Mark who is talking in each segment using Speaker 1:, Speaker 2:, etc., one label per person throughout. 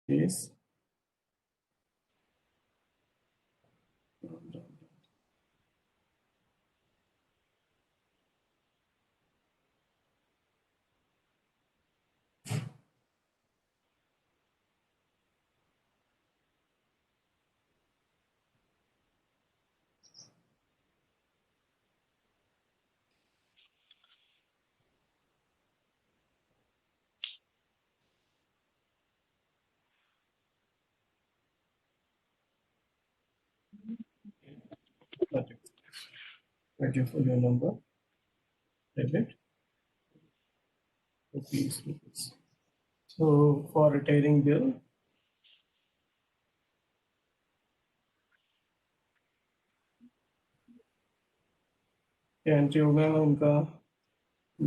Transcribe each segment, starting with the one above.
Speaker 1: is write your folio number, debit, rupees. So for retiring bill, क्या entry होगा उनका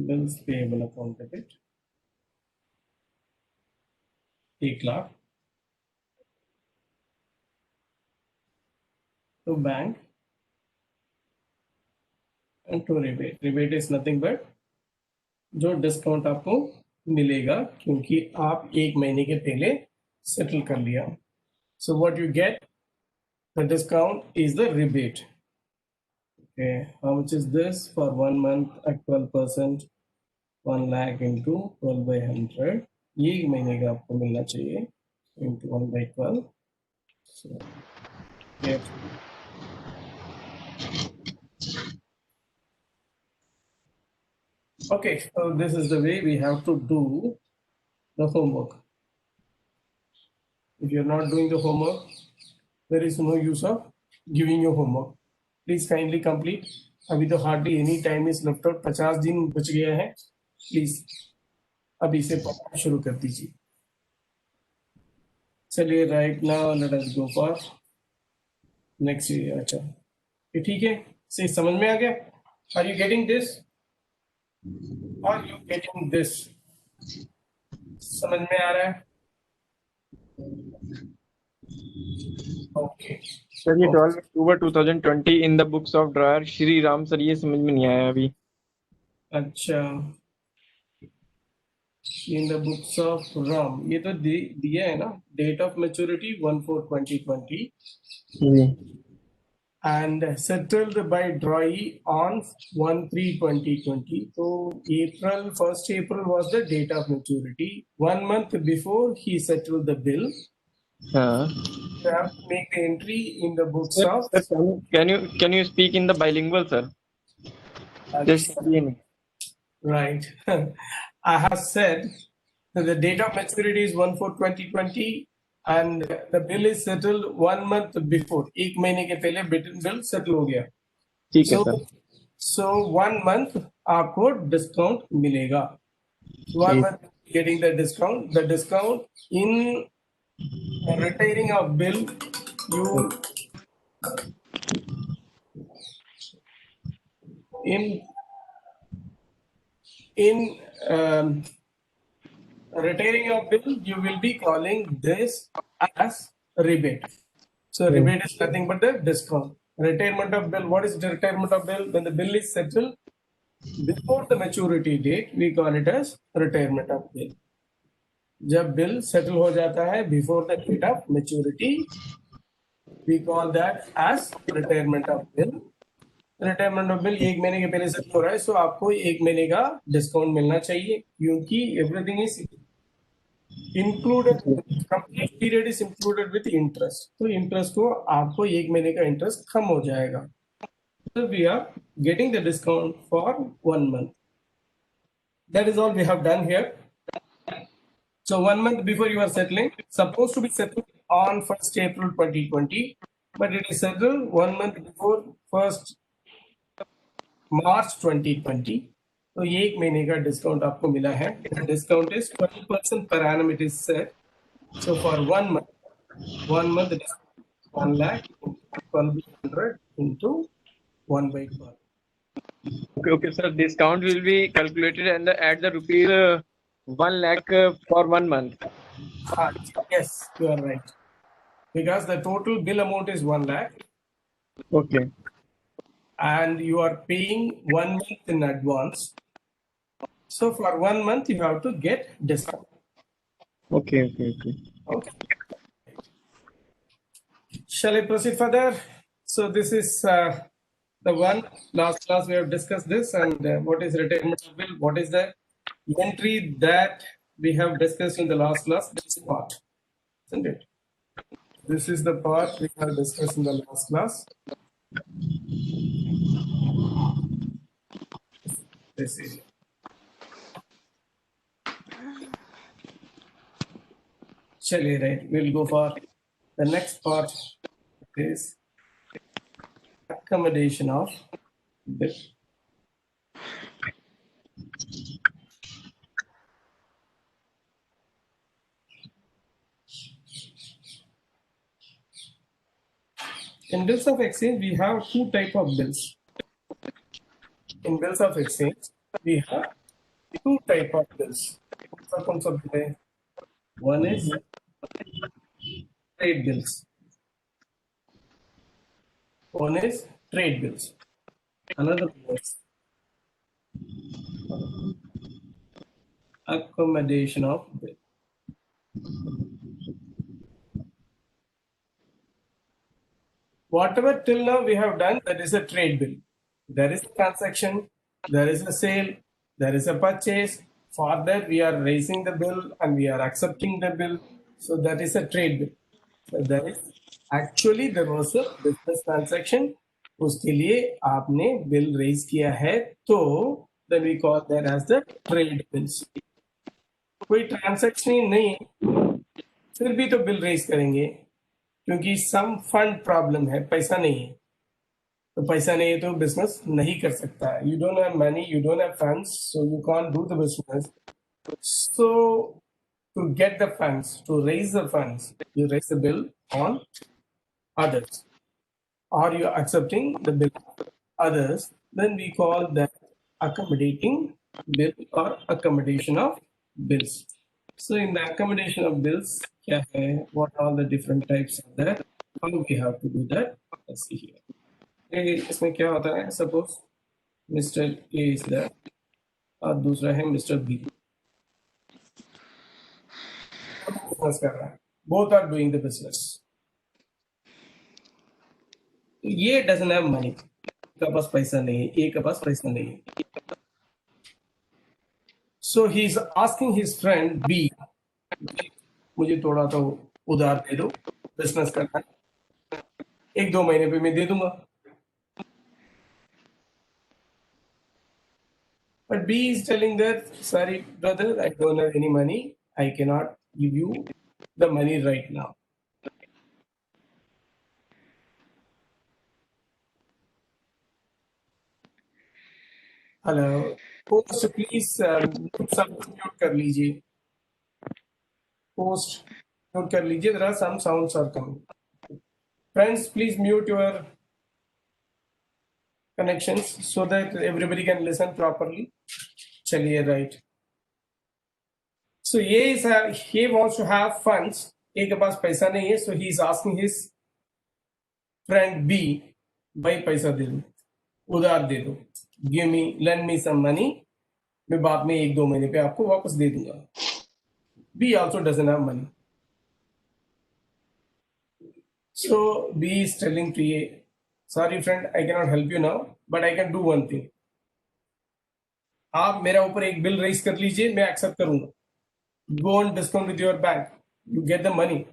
Speaker 1: bills payable account debit 1,00,000 to bank and to rebate. Rebate is nothing but जो discount आपको मिलेगा क्योंकि आप 1 महीने के पहले सेटल कर लिया. So what you get, the discount is the rebate. Okay, how much is this for 1 month at 12%? 1 lakh into 12 by 100. ये 1 महीने का आपको मिलना चाहिए into 1 by 12. So get okay, so this is the way we have to do the homework. If you're not doing the homework, there is no use of giving you homework. Please kindly complete. अभी तो hardly any time is left out. 50 दिन बच गया है. Please अभी से पढ़ना शुरू कर दीजिए. चलिए right now let us go for next year. अच्छा ये ठीक है? से समझ में आ गया? Are you getting this? Are you getting this? समझ में आ रहा है? Okay.
Speaker 2: सर ये 12 October 2020 in the books of drawer Shri Ram. Sir ये समझ में नहीं आया अभी.
Speaker 1: अच्छा in the books of Ram ये तो दिया है ना. Date of maturity 1/4/2020 and settled by Droy on 1/3/2020. So April 1st April was the date of maturity. 1 month before he settled the bill.
Speaker 2: हाँ.
Speaker 1: You have to make the entry in the books
Speaker 2: Sir,
Speaker 1: of.
Speaker 2: can you speak in the bilingual, sir? Just
Speaker 1: right. I have said that the date of maturity is 1/4/2020 and the bill is settled 1 month before. 1 महीने के पहले bill settle हो गया.
Speaker 2: ठीक है sir.
Speaker 1: So 1 month आपको discount मिलेगा. 1 month getting the discount. The discount in retiring of bill, you in retiring of bill, you will be calling this as rebate. So rebate is nothing but the discount. Retirement of bill. What is the retirement of bill? When the bill is settled before the maturity date, we call it as retirement of bill. जब bill settle हो जाता है before the date of maturity, we call that as retirement of bill. Retirement of bill 1 महीने के पहले settle हो रहा है, so आपको 1 महीने का discount मिलना चाहिए क्योंकि everything is included. Complete period is included with interest. तो interest को आपको 1 महीने का interest कम हो जाएगा. So we are getting the discount for 1 month. That is all we have done here. So 1 month before you are settling, supposed to be settled on 1st April 2020, but it is settled 1 month before 1st March 2020. तो ये 1 महीने का discount आपको मिला है. Discount is 20% per annum it is set. So for 1 month it is 1 lakh 1,200 into 1/12.
Speaker 2: Okay, sir. Discount will be calculated and at the rupees 1 lakh for 1 month.
Speaker 1: Yes, you are right. Because the total bill amount is 1 lakh.
Speaker 2: Okay.
Speaker 1: And you are paying 1 month in advance. So for 1 month you have to get discount.
Speaker 2: Okay.
Speaker 1: Okay. Shall I proceed further? So this is the one. Last class we have discussed this, and what is retirement of bill? What is the entry that we have discussed in the last class? This part, isn't it? This is the part we have discussed in the last class. This is. Chaliye, right? We'll go for the next part. Is accommodation of bill. In bills of exchange, we have two type of bills. In bills of exchange, we have two type of bills. कौन सा bill है? One is trade bills. One is trade bills. Another one is accommodation of bill. Whatever till now we have done, that is a trade bill. There is a transaction, there is a sale, there is a purchase. For that, we are raising the bill and we are accepting the bill. So that is a trade bill. So there is actually there was a business transaction. उसके लिए आपने bill raise किया है, तो then we call that as the trade bills. कोई transaction ही नहीं, फिर भी तो bill raise करेंगे, क्योंकि some fund problem है, पैसा नहीं है. तो पैसा नहीं है तो बिजनेस नहीं कर सकता है. You don't have money, you don't have funds, so you can't do the business. So to get the funds, to raise the funds, you raise the bill on others, or you are accepting the bill of others. Then we call that accommodating bill or accommodation of bills. So in the accommodation of bills, क्या है? What are the different types are there? How we have to do that? Let's see here. इसमें क्या होता है? Suppose Mr. A is there और दूसरा है Mr. B. Business कर रहा है. Both are doing the business. ये doesn't have money. का पास पैसा नहीं है, ए का पास पैसा नहीं है. So he is asking his friend B, मुझे थोड़ा तो उधार दे दो, बिजनेस करना है, 1-2 महीने पे मैं दे दूंगा. But B is telling that, sorry brother, I don't have any money, I cannot give you the money right now. Hello, post please सब mute कर लीजिए. Post mute कर लीजिए. There are some sounds are coming. Friends, please mute your connections so that everybody can listen properly. चलिए, right. So he wants to have funds. A के पास पैसा नहीं है, so he is asking his friend B, भाई पैसा दे दो, उधार दे दो, lend me some money, मैं बाद में 1-2 महीने पे आपको वापस दे दूंगा. B also doesn't have money. So B is telling to A, sorry friend, I cannot help you now, but I can do one thing. आप मेरा ऊपर एक बिल रेज कर लीजिए, मैं एक्सेप्ट करूंगा. Go on discount with your bank, you get the money.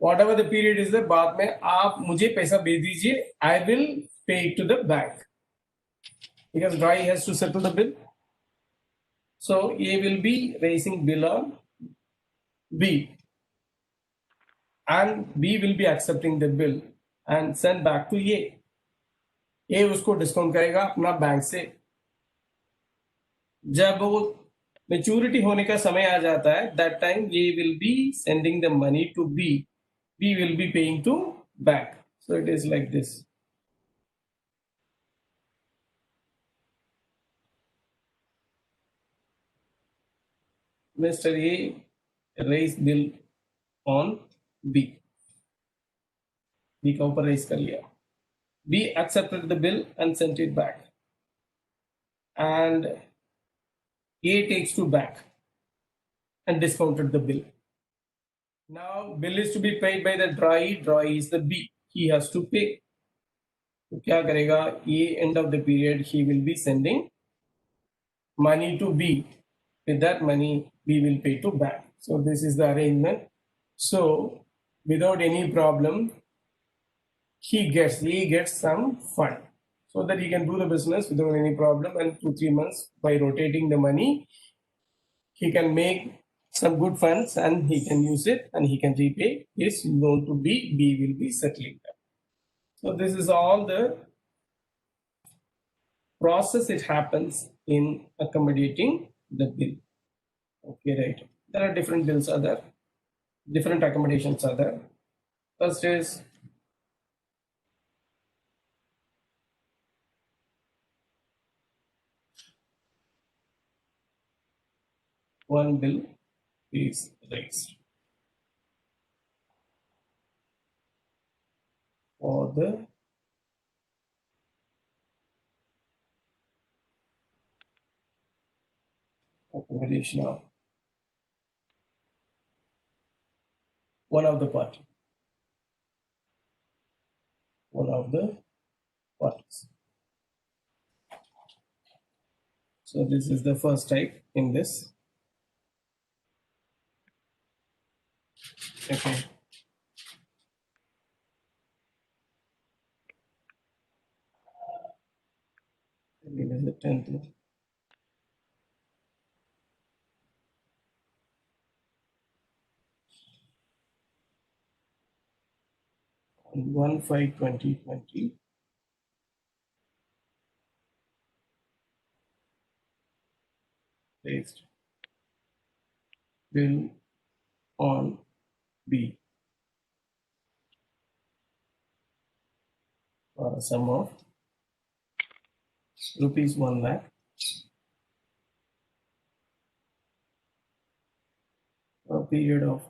Speaker 1: Whatever the period is, बाद में आप मुझे पैसा भेज दीजिए, I will pay it to the bank. Because Rai has to settle the bill. So A will be raising bill on B. And B will be accepting the bill and send back to A. A उसको discount करेगा अपना bank से. जब वो maturity होने का समय आ जाता है, that time A will be sending the money to B. B will be paying to bank. So it is like this. Mr. A raised bill on B. B का ऊपर raise कर लिया. B accepted the bill and sent it back. And A takes to bank and discounted the bill. Now bill is to be paid by the drawee. Drawee is the B. He has to pay. तो क्या करेगा? ये end of the period he will be sending money to B. With that money B will pay to bank. So this is the arrangement. So without any problem, he gets some fund so that he can do the business without any problem, and 2-3 months by rotating the money he can make some good funds and he can use it and he can repay his loan to B. B will be settling that. So this is all the process it happens in accommodating the bill. Okay, right. There are different bills are there, different accommodations are there. First is one bill is raised for the accommodation of one of the party, one of the parties. So this is the first type in this. Okay. Maybe there's a 10th. On 1/5/2020, raised bill on B for a sum of rupees 1 lakh for a period of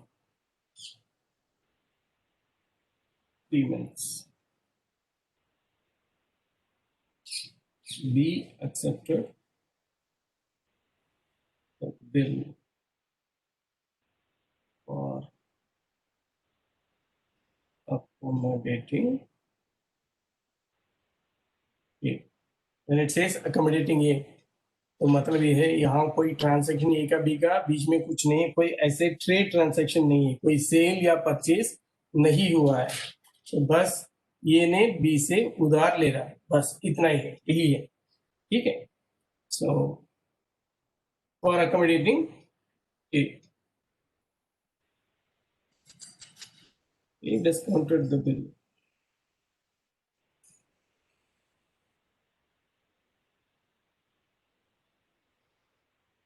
Speaker 1: 3 months. B accepted the bill for accommodating A. When it says accommodating A, तो मतलब ये है यहाँ कोई transaction ए का B का बीच में कुछ नहीं है, कोई ऐसे ट्रेड ट्रांसैक्शन नहीं है, कोई सेल या परचेज नहीं हुआ है, तो बस ये ने बी से उधार ले रहा है, बस इतना ही है, यही है, ठीक है. So for accommodating A, he discounted the bill.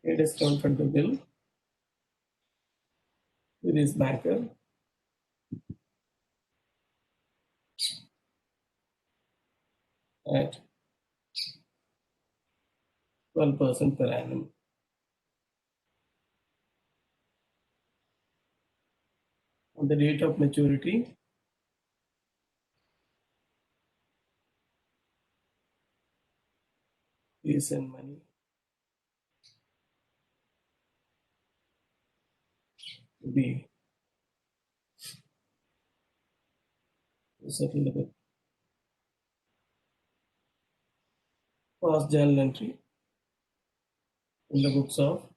Speaker 1: He discounted the bill with his banker at 12% per annum. On the date of maturity, he sent money to B to settle the bill. First journal entry in the books of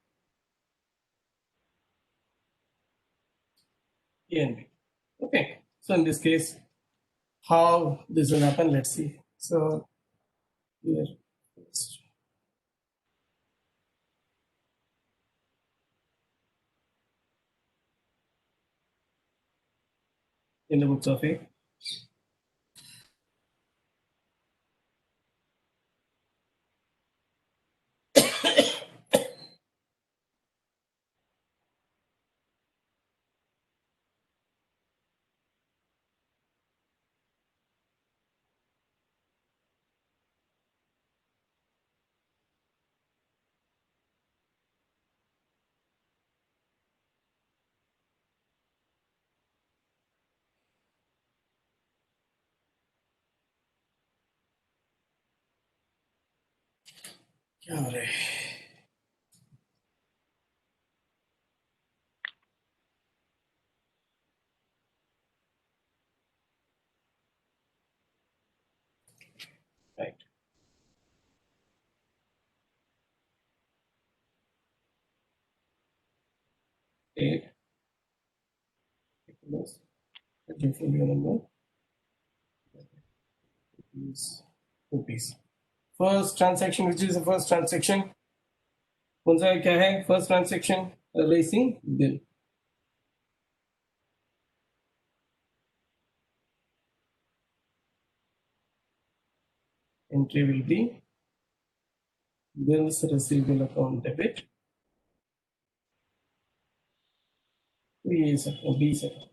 Speaker 1: A and B. Okay, so in this case, how this will happen, let's see. So here, in the books of A, क्या हो रहा है? 8 plus portfolio number is rupees. First transaction, which is the first transaction? कौन सा क्या है? First transaction, racing bill. Entry will be bills receivable account debit. B account, B account,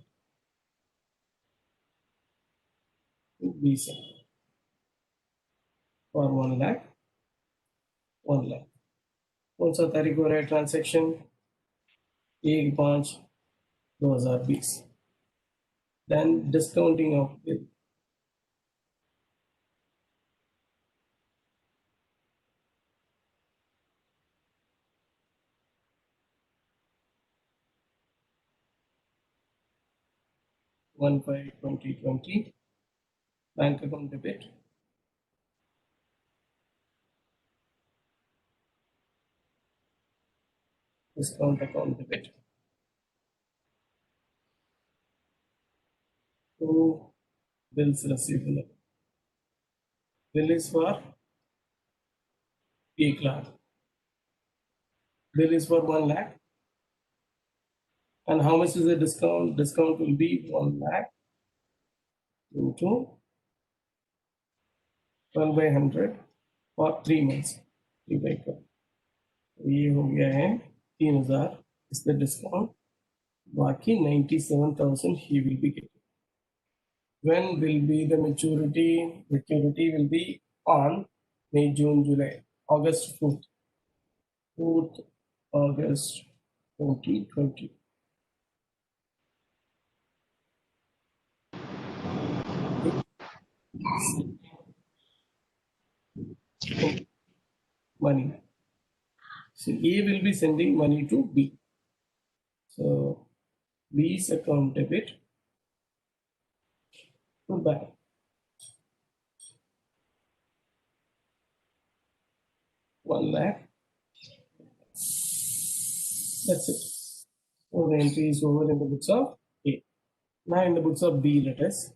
Speaker 1: B account for 1 lakh, 1 lakh. कौन सा तारीख हो रहा है transaction? 1/5/2020. Then discounting of bill. One by 2020 bank account debit. Discount account debit. Two bills receivable. Bill is for P class. Bill is for 1 lakh. And how much is the discount? Discount will be 1 lakh into 12 by 100 for 3 months. 3 by 12. ये हो गया है 3000 is the discount. बाकी 97,000 he will be getting. When will be the maturity? Maturity will be on May, June, July, August 4th. 4th August 2020. Money. So A will be sending money to B. So B's account debit to bank. One lakh. That's it. So the entry is over in the books of A. Now in the books of B, let us.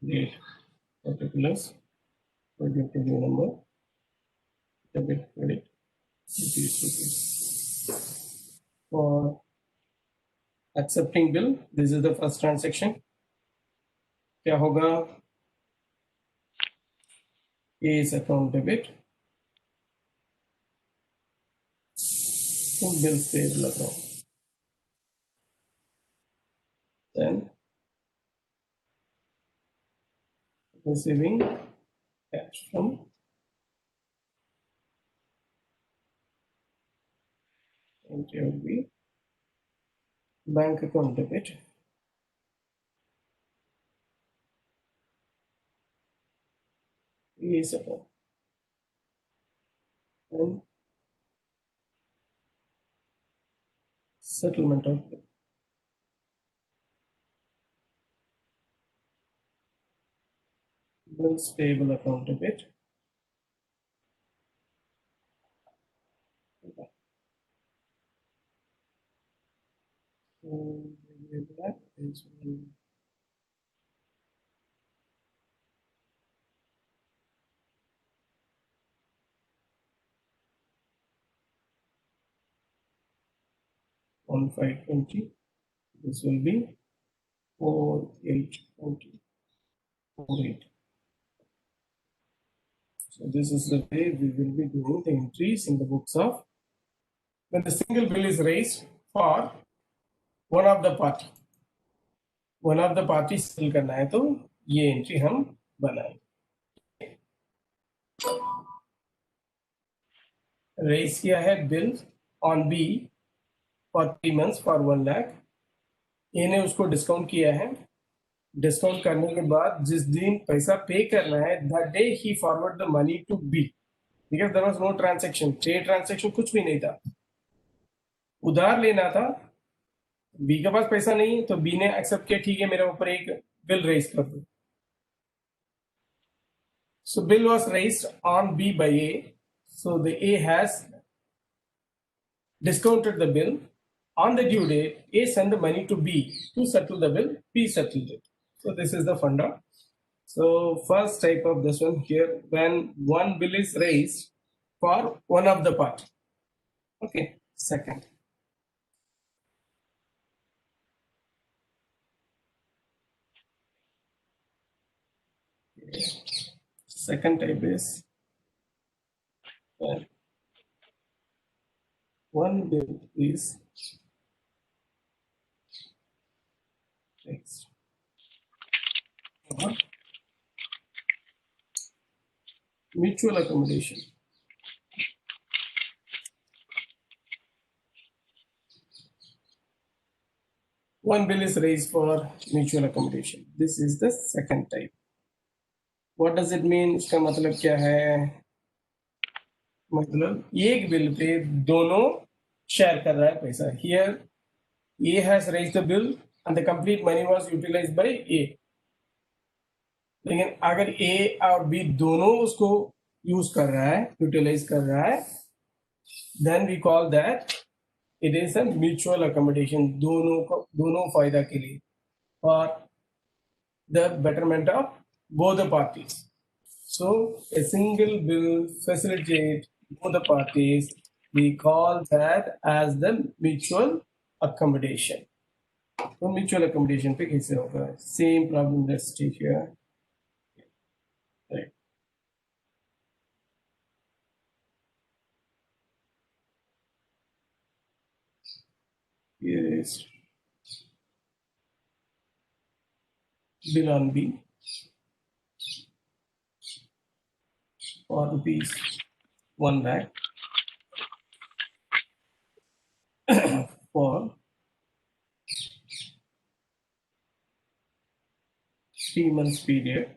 Speaker 1: Date, particulars, project review number, debit, credit, rupees. For accepting bill, this is the first transaction. क्या होगा? A's account debit to bills payable account. Then receiving cash from entry will be bank account debit. A's account. And settlement of bill. Bills payable account debit. So that is 1/5/20. This will be 4/8/20. 4/8. So this is the way we will be doing the entries in the books of when the single bill is raised for one of the party. One of the party sale करना है तो ये entry हम बनाएंगे. Raise किया है bill on B for 3 months for 1 lakh. A ने उसको डिस्काउंट किया है. डिस्काउंट करने के बाद जिस दिन पैसा पे करना है, दैट डे ही forward the money to B, because there was no transaction, trade transaction कुछ भी नहीं था. उधार लेना था, बी के पास पैसा नहीं, तो बी ने एक्सेप्ट किया, ठीक है मेरे ऊपर एक बिल रेज कर दो. So bill was raised on B by A. So the A has discounted the bill. On the due date, A sent the money to B to settle the bill. B settled it. So this is the funda. So first type of this one here, when one bill is raised for one of the part. Okay. Second. Second type is when one bill is raised for mutual accommodation. One bill is raised for mutual accommodation. This is the second type. What does it mean? इसका मतलब क्या है? मतलब एक bill pay दोनों share कर रहा है पैसा. Here A has raised the bill and the complete money was utilized by A. लेकिन अगर A और B दोनों उसको यूज कर रहा है, यूटिलाइज कर रहा है, then we call that it is a mutual accommodation. दोनों फायदा के लिए, for the betterment of both the parties. So a single bill facilitates both the parties. We call that as the mutual accommodation. So mutual accommodation पे कैसे होगा? Same problem. Let's take here. Right. Here is bill on B for rupees 1 lakh for 3 months period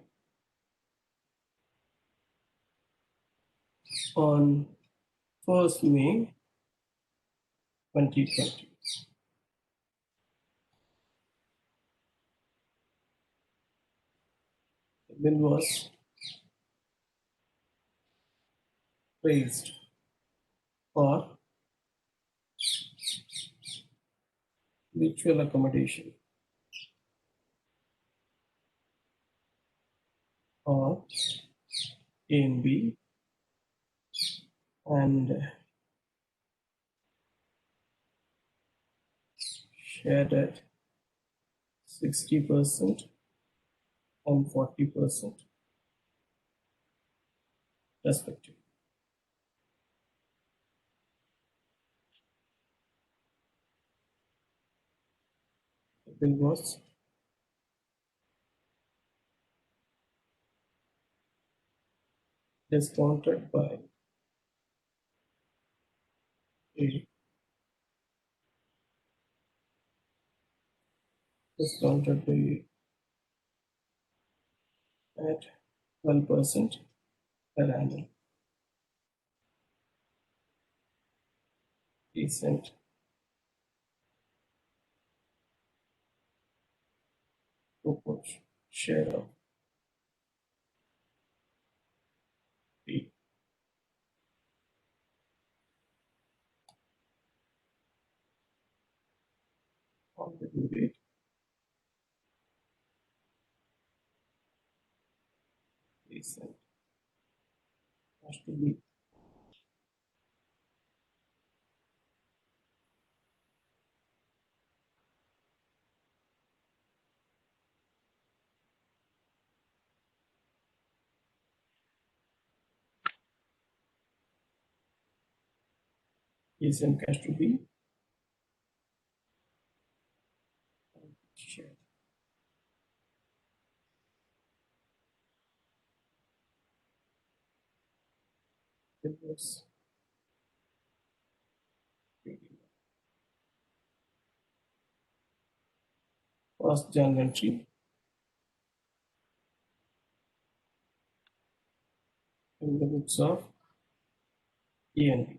Speaker 1: on 1st May 2020. The bill was raised for mutual accommodation of A and B, and shared at 60% and 40% respectively. The bill was discounted by A, discounted by at 12% per annum. Decent proportion share of B. On the due date, decent has to be decent has to be shared. It was first journal entry. In the books of ANB.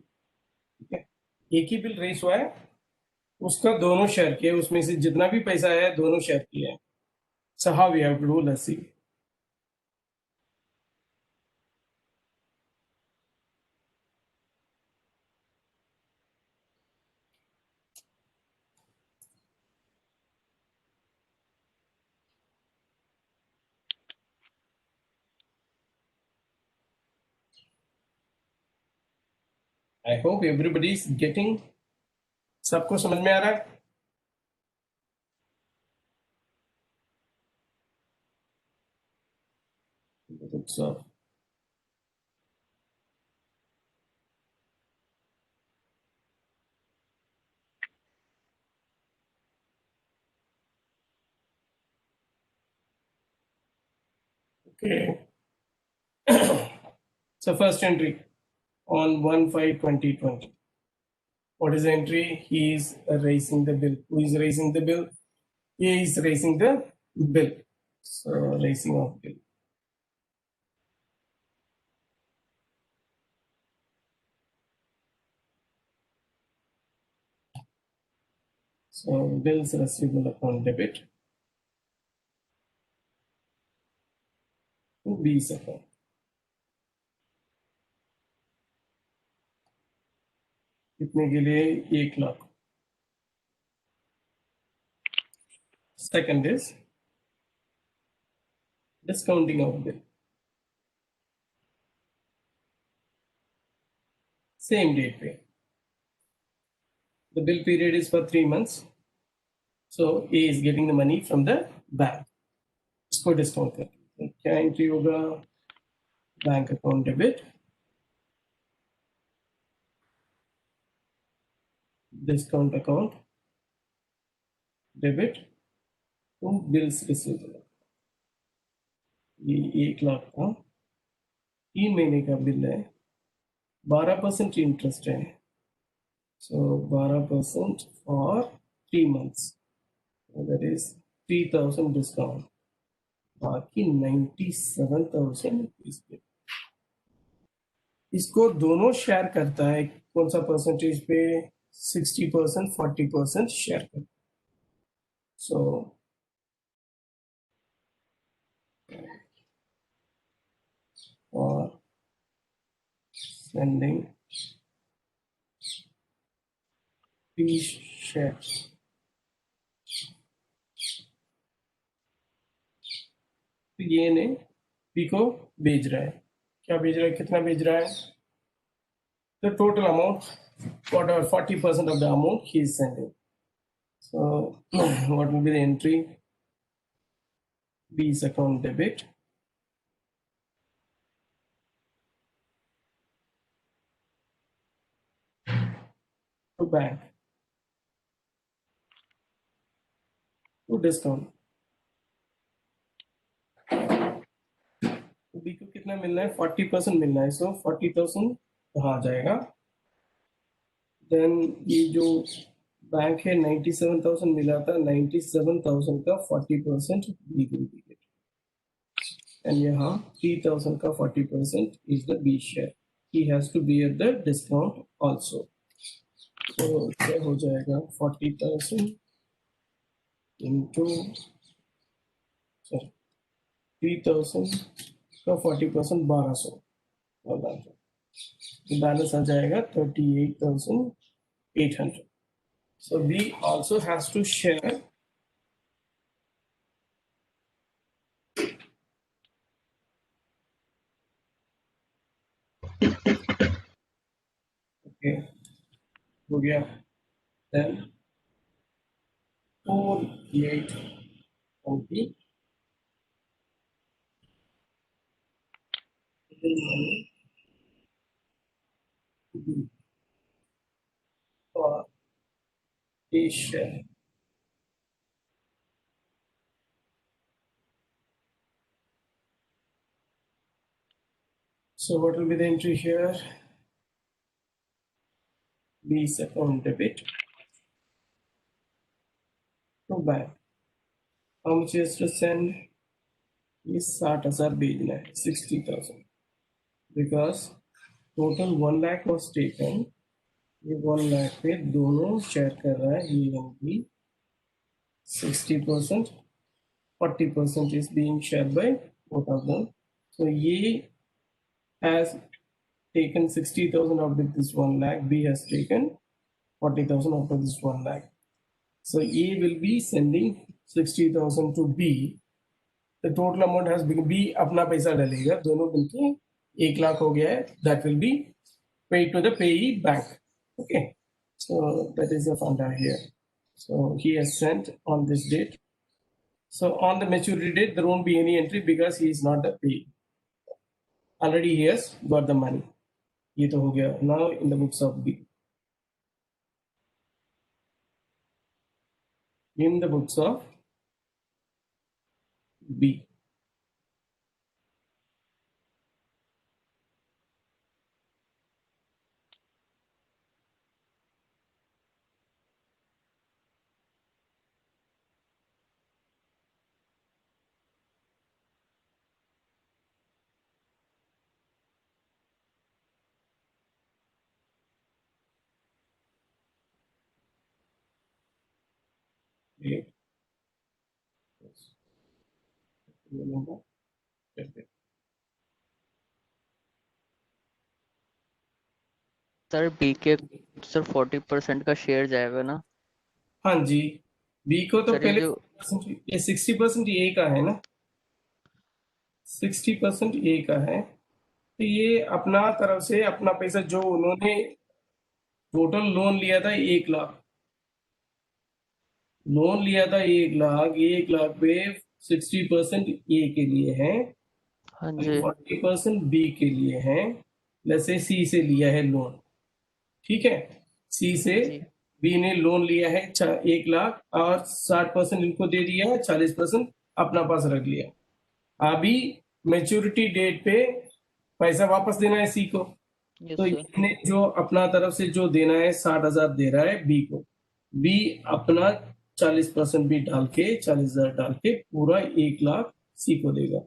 Speaker 1: ठीक है, एक ही bill race हुआ है, उसका दोनों share किए, उसमें से जितना भी पैसा है दोनों शेयर किए हैं. So how we have to do, let's see. I hope everybody is getting. सबको समझ में आ रहा है? Books of okay. So first entry on 1/5/2020. What is the entry? He is raising the bill. Who is raising the bill? He is raising the bill. So raising of bill. So bills receivable account debit to B's account. कितने के लिए? 1 lakh. Second is discounting of bill. Same date pay. The bill period is for 3 months. So A is getting the money from the bank. इसको discount कर क्या entry होगा? Bank account debit, discount account debit to bills receivable. ये 1 लाख का 3 महीने का bill है, 12% interest है. सो 12% for 3 months, that is 3,000 discount, बाकी 97,000 इसको दोनों शेयर करता है. कौन सा परसेंटेज पे? 60%, 40% शेयर करता है. सो और sending B shares. तो ये ने B को भेज रहा है. क्या भेज रहा है? कितना भेज रहा है? The total amount, whatever 40% of the amount he is sending. So what will be the entry? B's account debit to bank to discount. तो B को कितना मिलना है? 40% मिलना है. सो 40,000 कहाँ जाएगा? देन ये जो बैंक है 97,000 मिला था, 97,000 का 40% B will be get. And यहाँ 3,000 का 40% is the B share. He has to bear the discount also. So क्या हो जाएगा? 40,000 into 3,000 का 40% 1,200 बैलेंस आ जाएगा 38,800. So B also has to share okay हो गया. Then 4840 money for A share. So what will be the entry here? B's account debit to bank. how much is to send? ये 60,000 भेजना है, 60,000, because total 1 lakh was taken. ये 1 lakh पे दोनों share कर रहा है, ये भी 60%, 40% is being shared by both of them. So ये has taken 60,000 out of this 1 lakh, B has taken 40,000 out of this 1 lakh. So A will be sending 60,000 to B. The total amount has been, B अपना पैसा डालेगा, दोनों मिलके 1 लाख हो गया है, that will be paid to the payee bank. Okay, so that is the funda here. So he has sent on this date. So on the maturity date, there won't be any entry because he is not the payee. Already he has got the money. ये तो हो गया. Now in the books of B. In the books of B. A.
Speaker 3: Sir B के sir 40% का share जाएगा ना?
Speaker 1: हाँ जी, B को तो
Speaker 3: सर ये
Speaker 1: पहले
Speaker 3: जो
Speaker 1: 40%, ये 60% ए का है ना, 60% ए का है, तो ये अपना तरफ से अपना पैसा जो उन्होंने टोटल लोन लिया था 1 लाख, लोन लिया था 1 लाख, 1 लाख पे 60% ए के लिए है,
Speaker 3: हाँ जी
Speaker 1: 40% बी के लिए है, जैसे सी से लिया है लोन, ठीक है, सी से
Speaker 3: जी
Speaker 1: बी ने लोन लिया है 1 लाख और 60% इनको दे दिया है, 40% अपना पास रख लिया, अभी मेच्योरिटी डेट पे पैसा वापस देना है सी को,
Speaker 3: यस
Speaker 1: तो
Speaker 3: सर
Speaker 1: इसने जो अपना तरफ से जो देना है 60,000 दे रहा है बी को, बी अपना 40% भी डाल के 40,000 डाल के पूरा 1 लाख सी को देगा.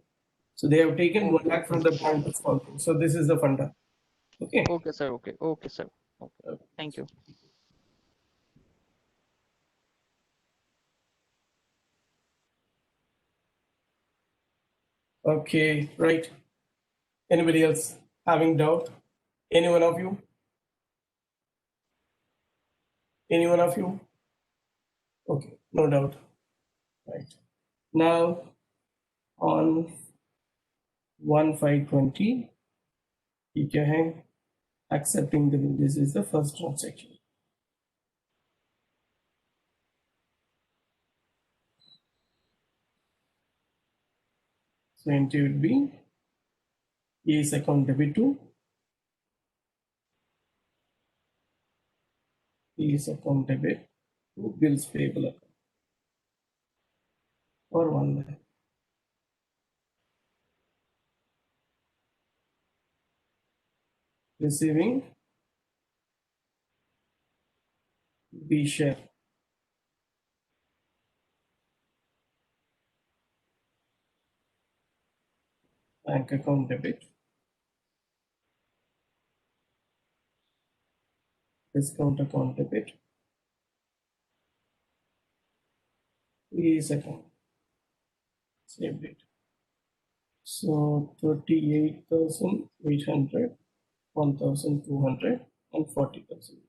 Speaker 1: So they have taken 1 lakh from the bank to fall. So this is the funda. Okay.
Speaker 3: Okay sir okay sir okay thank you.
Speaker 1: Okay, right. Anybody else having doubt? Any one of you? Any one of you? Okay, no doubt. Right. Now on 1/5/20, ठीक है, accepting the bill. This is the first transaction. So entry would be is account debit to is account debit to bills payable account for 1 lakh. Receiving B share. Bank account debit. Discount account debit. Is account. Save date. So 38,800, 1,200 and 40,000.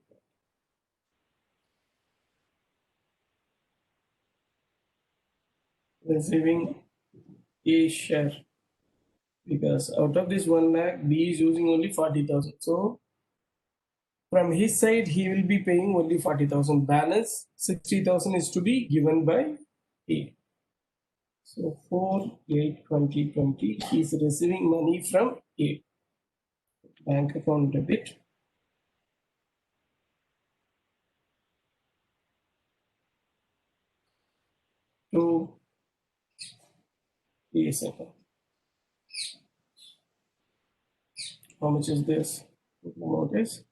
Speaker 1: Receiving A share, because out of this 1 lakh, B is using only 40,000. So from his side, he will be paying only 40,000. Balance 60,000 is to be given by A. So 4/8/2020, he is receiving money from A. Bank account debit. To A's account. How much is this? The amount is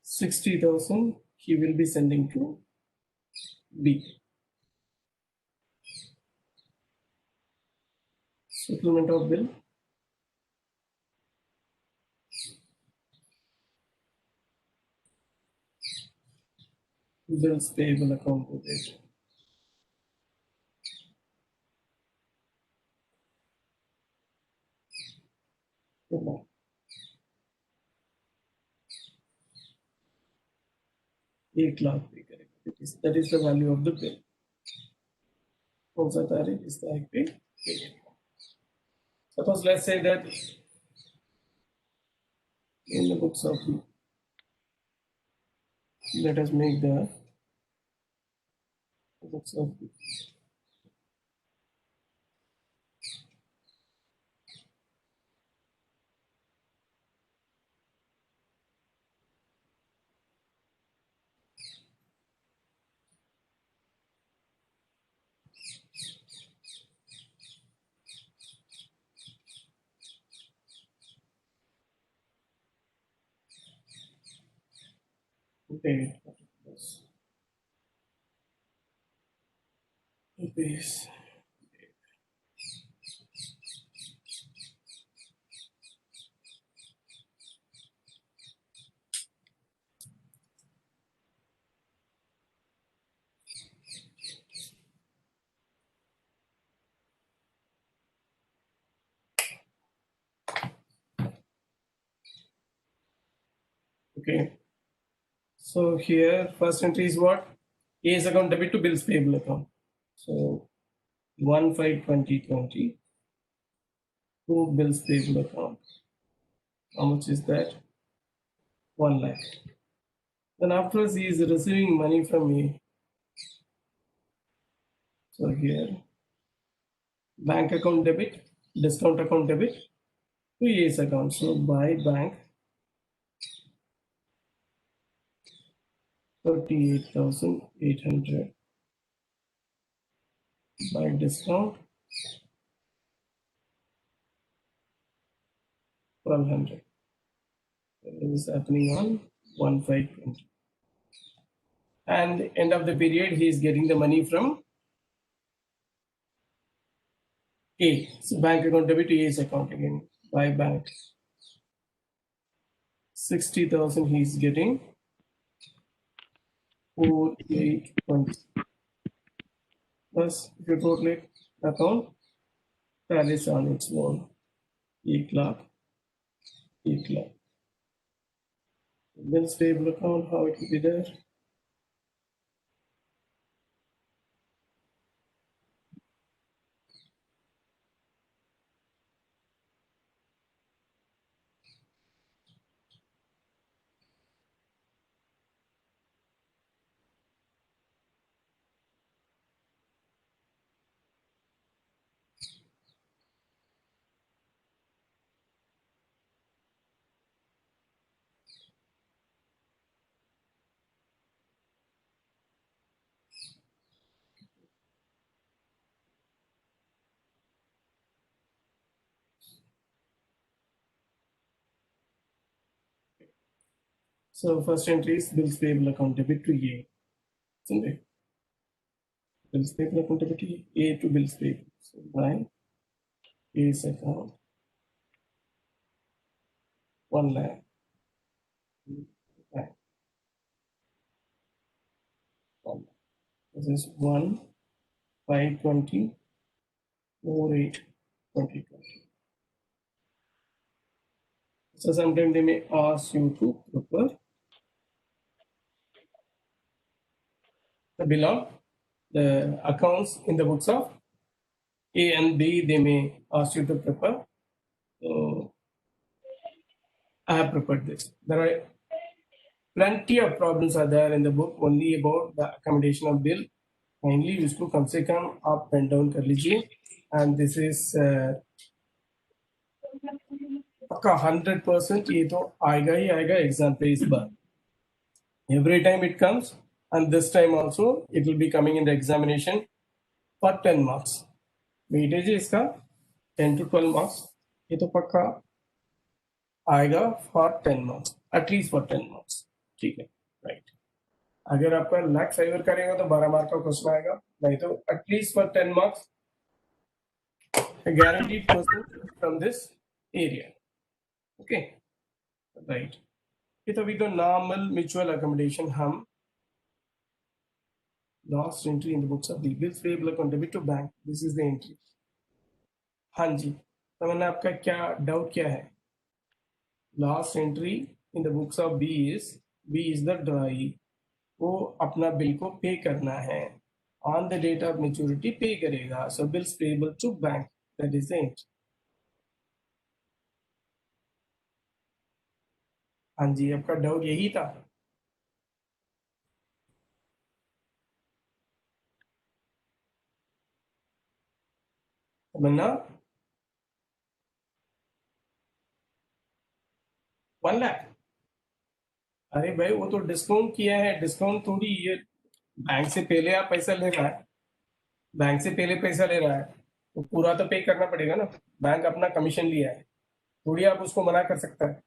Speaker 1: 60,000. He will be sending to B. settlement of bill. Bills payable account debit. एक लाख पे करेंगे, that is the value of the bill. कौन सा तारीख? इस तारीख पे. Suppose let's say that in the books of, let us make the books of, date. Rupees. Okay. So here first entry is what? A's account debit to bills payable account. So 1/5/2020 to bills payable account. How much is that? 1 lakh. Then afterwards he is receiving money from A. So here bank account debit, discount account debit to A's account. So by bank 38,800, by discount 1,200. This is happening on 1/5/20. And end of the period he is getting the money from A. So bank account debit to A's account again by bank. 60,000 he is getting. 4820 plus if you total it account that is on its own 1 lakh. Bills payable account, how it will be there? So first entry is bills payable account debit to A. Isn't it? Bills payable account debit to A to bills payable. So by A's account 1 lakh. Right. 1 lakh. This is 1/5/20 48/2020. So sometimes they may ask you to prepare the bill of the accounts in the books of A and B. They may ask you to prepare. So I have prepared this. There are plenty of problems are there in the book only about the accommodation of bill. Kindly उसको कम से कम आप pen down कर लीजिए. And this is पक्का 100% ये तो आएगा ही आएगा एग्जाम पे इस बार. Every time it comes, and this time also it will be coming in the examination for 10 marks. Weightage है इसका 10 to 12 marks. ये तो पक्का आएगा for 10 marks, at least for 10 marks. ठीक है, right. अगर आपका लक फेवर करेगा तो 12 मार्क का क्वेश्चन आएगा, नहीं तो at least for 10 marks a guaranteed person from this area. Okay, right. ये तो अभी तो normal mutual accommodation हम last entry in the books of the bills payable account debit to bank. This is the entry. हाँ जी, तमन्ना आपका क्या doubt क्या है? Last entry in the books of B is the dry. वो अपना bill को पे करना है. On the date of maturity पे करेगा. So bills payable to bank. That is the entry. हाँ जी, आपका डाउट यही था. तमन्ना 1 लाख. अरे भाई वो तो डिस्काउंट किया है. डिस्काउंट थोड़ी ये बैंक से पहले आप पैसा ले रहा है. बैंक से पहले पैसा ले रहा है तो पूरा तो पे करना पड़ेगा ना. बैंक अपना कमीशन लिया है, थोड़ी आप उसको मना कर सकता है.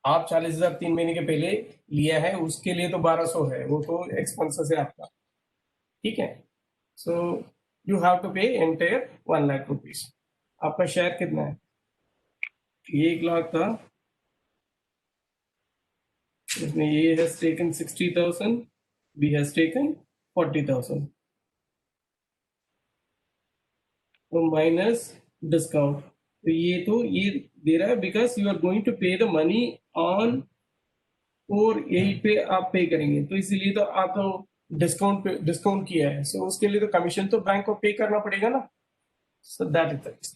Speaker 1: आप 40,000 3 महीने के पहले लिया है, उसके लिए तो 1200 है, वो तो एक्सपेंसेस है आपका. ठीक है. So you have to pay entire 1 lakh rupees. आपका शेयर कितना है? ये 1 लाख था, इसमें ये has taken 60,000, B has taken 40,000. तो माइनस डिस्काउंट, तो ये दे रहा है because you are going to pay the money on, और यही पे आप पे करेंगे, तो इसीलिए तो आप तो डिस्काउंट किया है. सो उसके लिए तो कमीशन तो बैंक को पे करना पड़ेगा ना. So that is it.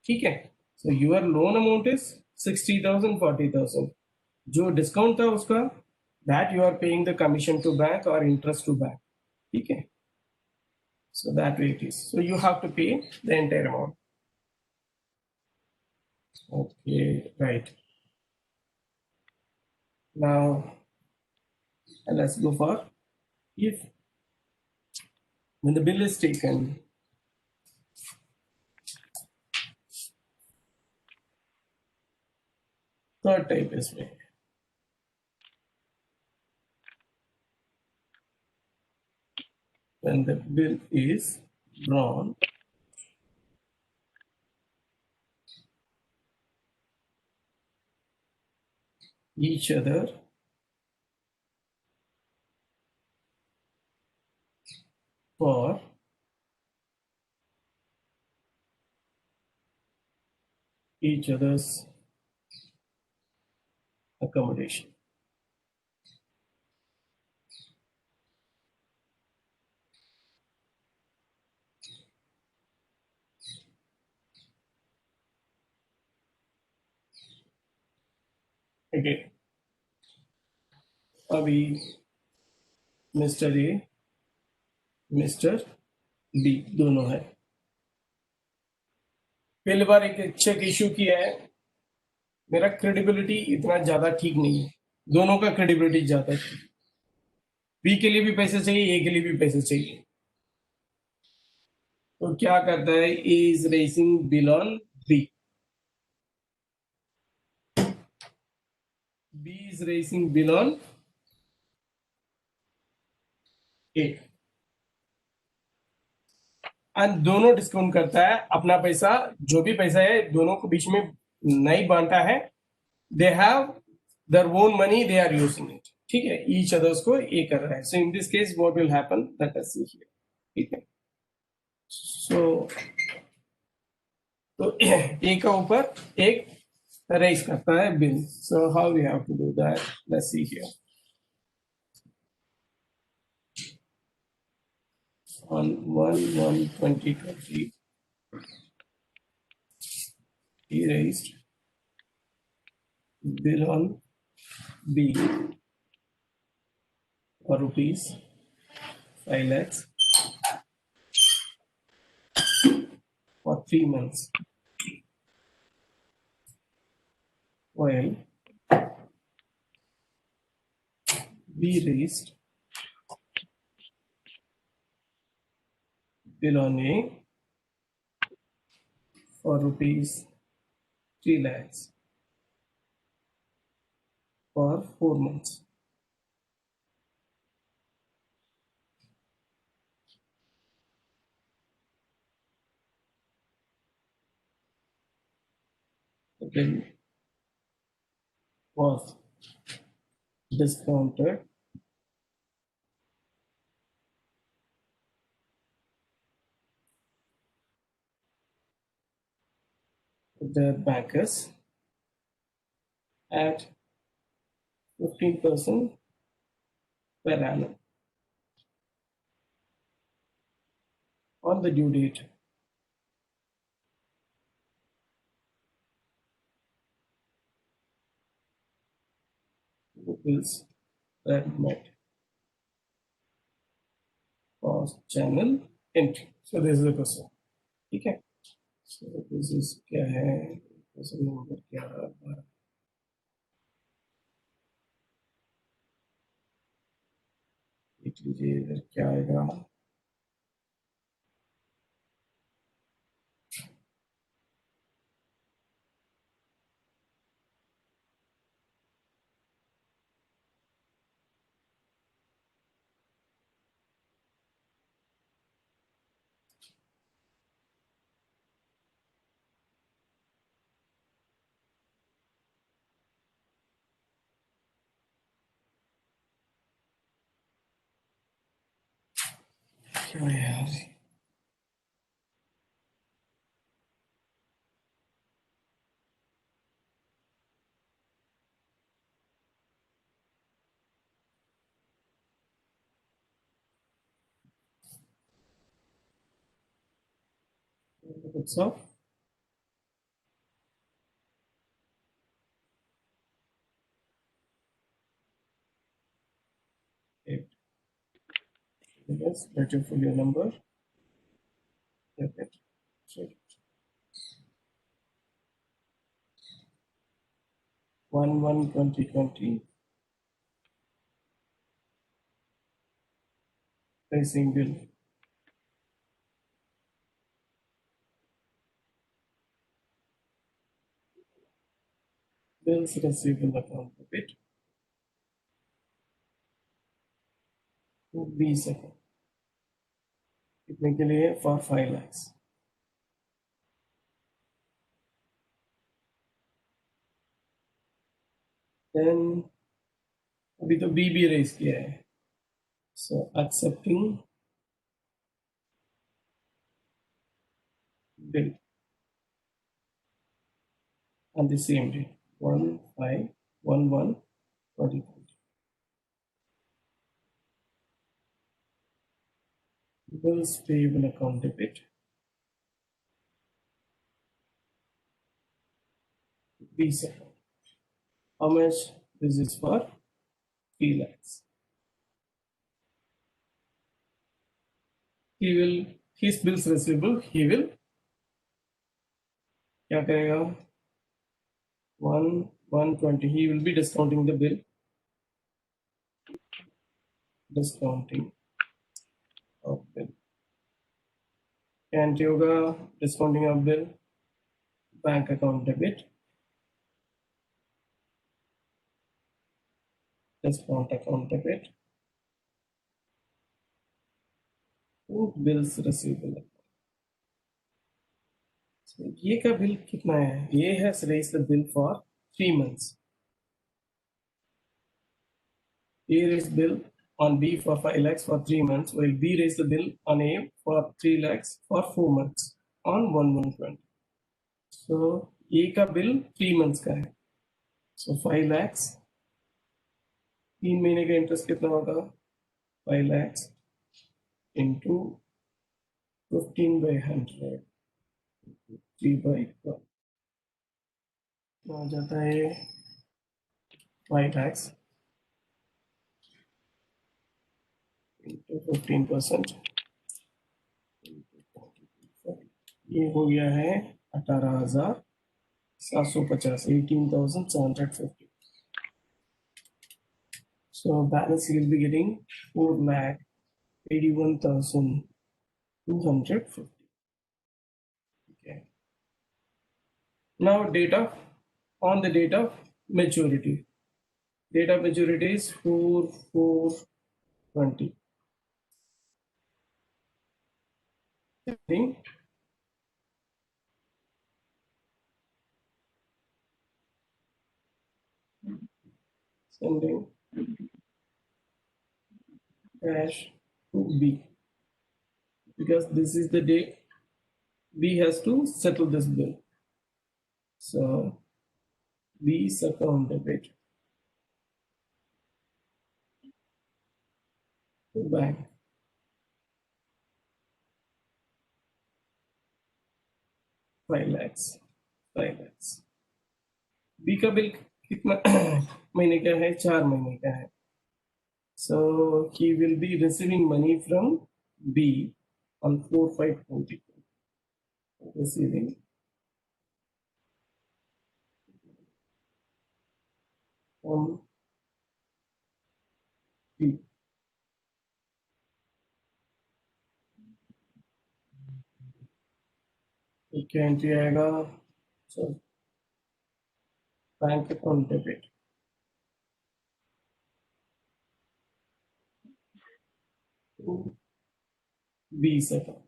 Speaker 1: ठीक है. So your loan amount is 60,000 40,000. जो डिस्काउंट था उसका, that you are paying the commission to bank और इंटरेस्ट टू बैंक. ठीक है. So that way it is. So you have to pay the entire amount. Okay, right. Now let's go for if when the bill is taken, third type is made. When the bill is drawn each other for each other's accommodation. Okay. अभी mister A mister B दोनों है. पहली बार एक check issue किया है. मेरा credibility इतना ज्यादा ठीक नहीं है, दोनों का क्रेडिबिलिटी ज्यादा है. बी के लिए भी पैसे चाहिए, ए के लिए भी पैसे चाहिए. तो क्या करता है, A is raising bill on B, B is raising bill on A, and दोनों डिस्काउंट करता है. अपना पैसा, जो भी पैसा है दोनों को बीच में नहीं बांटा है. They have their own money, they are using it. ठीक है. ईच अदर्स को ए कर रहा है. So in this case what will happen, let us see here. ठीक है. सो तो ए का ऊपर एक रेस करता है bill. So how we have to do that, let's see here. On 1/1/2020, he raised bill on B for rupees 5 lakhs for 3 months, while B raised bill on A for rupees 3 lakhs for 4 months. the bill was discounted with the bankers at 15% per annum on the due date. The bills were met. Cost channel entry. So this is the question. ठीक है. So this is क्या है? Question number क्या है? देख लीजिए इधर क्या आएगा. क्या है यार? What's up? Okay. Yes, let your full year number. Okay. So 1/1/2020 pricing bill. Bills receivable account debit to 20 account. कितने के लिए? For 5 lakhs. Then अभी तो बी भी रेज किया है. So accepting bill on the same date 1/5/11/2020. Bills payable account debit this account. How much? This is for 3 lakhs. He will his bills receivable. He will क्या करेगा? 1/1/20. He will be discounting the bill. Discounting of bill. And yoga discounting of bill. Bank account debit. Discount account debit. To bills receivable. So ये का bill कितना है? ये has raised the bill for 3 months. A raised bill on B for 5 lakhs for 3 months, while B raised the bill on A for 3 lakhs for 4 months on 1/1/20. So A का bill 3 months का है. So 5 lakhs 3 महीने का interest कितना होगा? 5 lakhs into 15/100 3/12 आ जाता है 5 lakhs into 15%. ये हो गया है 18,750 18,750. So balance you will be getting 4,81,250. Okay. Now date of on the date of maturity. Date of maturity is 4/4/20. Sending cash to B, because this is the day B has to settle this bill. So B's account debit to bank. Five lakhs B का bill कितना महीने का है? 4 महीने का है. So he will be receiving money from B on 4/5/22. Receiving from B. तो क्या एंट्री आएगा? So bank account debit to B's account.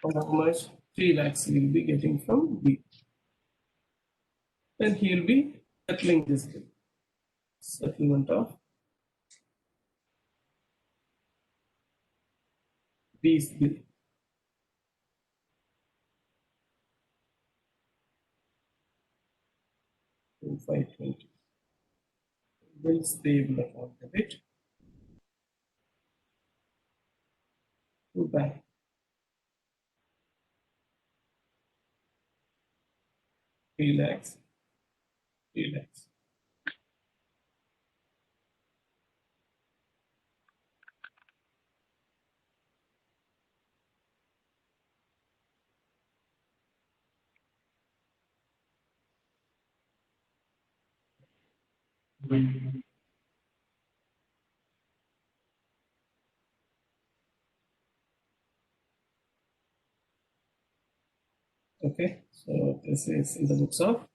Speaker 1: How much? 3 lakhs he will be getting from B. Then he will be settling this bill. Settlement of B's bill. To 520. Bills payable account debit to bank. Three lakhs. Okay, so this is in the books of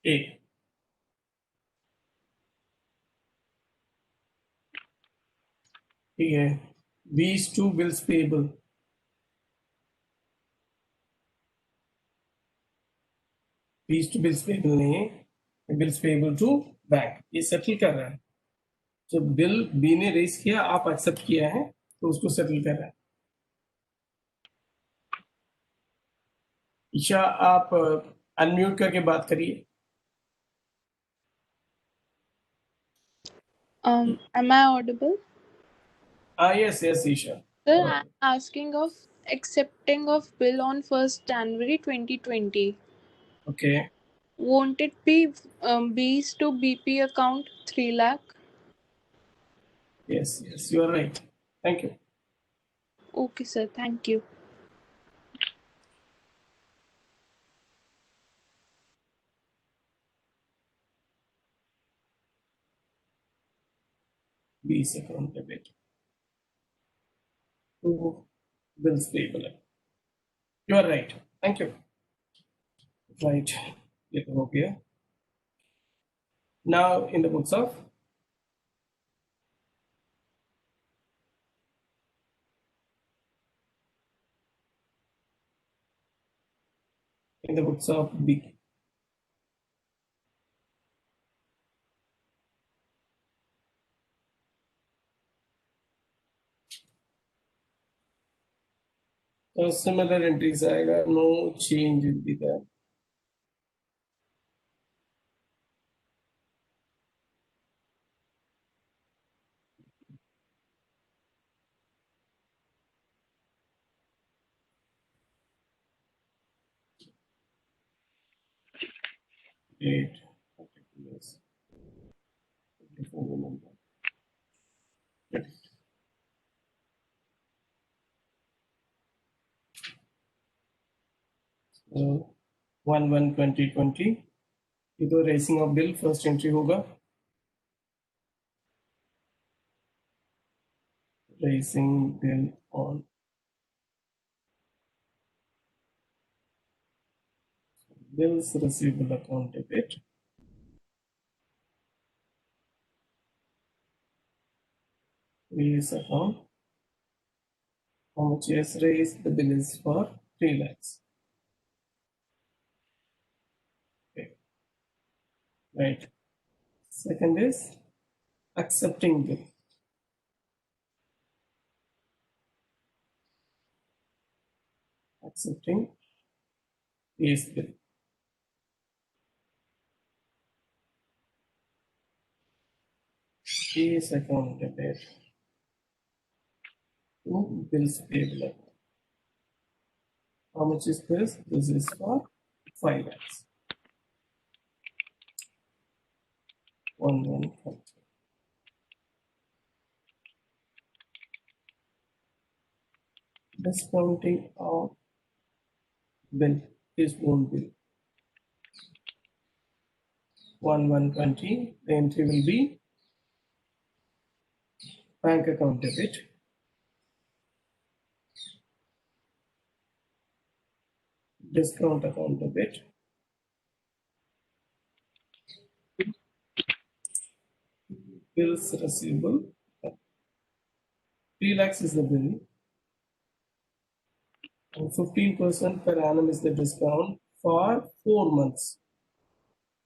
Speaker 1: A. ठीक है, these two bills payable. These two bills payable नहीं है, bills payable to bank. ये settle कर रहा है. जब bill B ने रेज किया, आप एक्सेप्ट किया है, तो उसको सेटल कर रहा है. ईशा, आप अनम्यूट करके बात करिए.
Speaker 4: Am I audible?
Speaker 1: Yes, Isha.
Speaker 4: Sir, I'm asking of accepting of bill on 1st January 2020.
Speaker 1: Okay.
Speaker 4: Won't it be B's to BP account 3 lakh?
Speaker 1: Yes, you are right. Thank you.
Speaker 4: Okay, sir. Thank you.
Speaker 1: B's account debit to bills payable. You are right. Thank you. Right. ये तो हो गया. Now in the books of B. तो similar entries आएगा. No change will be there. Date, particulars, phone number. Get it. So 1/1/2020 ये तो raising of bill first entry होगा. Raising bill on bills receivable account debit raise account. How much is raised? The bill is for 3 lakhs. Okay. Right. Second is accepting bill. Accepting pays bill. Pays account debit to bills payable. How much is this? This is for 5 lakhs. 1,150. Discounting of bill is own bill. 1,120. The entry will be bank account debit. Discount account debit. Bills receivable. 3 lakhs is the bill. And 15% per annum is the discount for 4 months.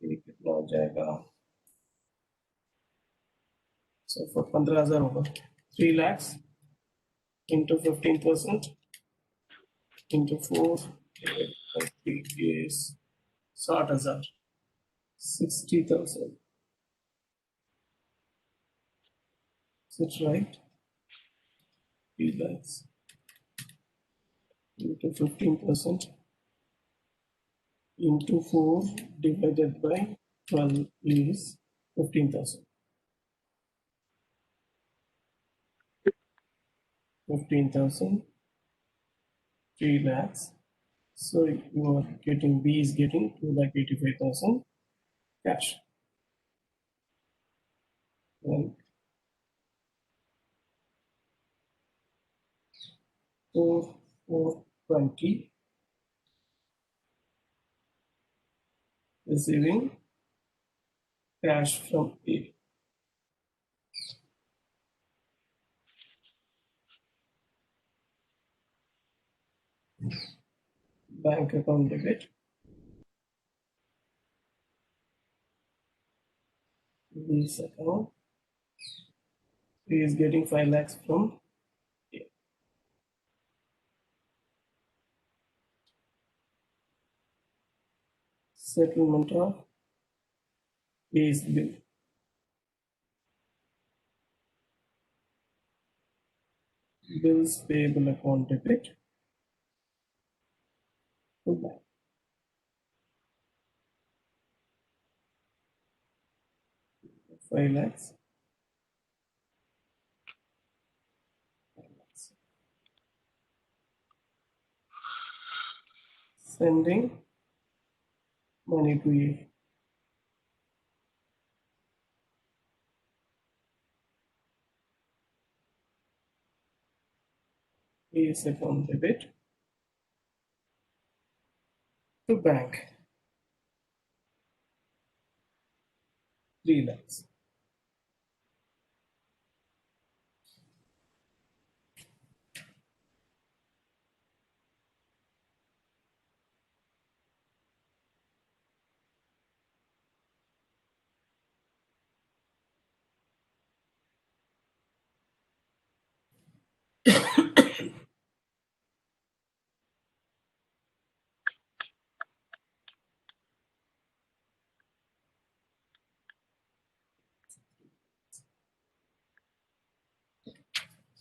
Speaker 1: ये कितना हो जाएगा? So for 15,000 होगा. 3 lakhs into 15% into 4 divided by 3 is 60,000. 60,000. Is it right? 3 lakhs into 15% into 4 divided by 12 is 15,000. 15,000, 3 lakhs. So you are getting, B is getting 2,85,000 cash. And 4,420 receiving cash from A. Bank account debit. This account. He is getting 5 lakhs from A. Settlement of A's bill. Bills payable account debit to bank. Five lakhs. Sending money to A. A's account debit to bank. 3 lakhs.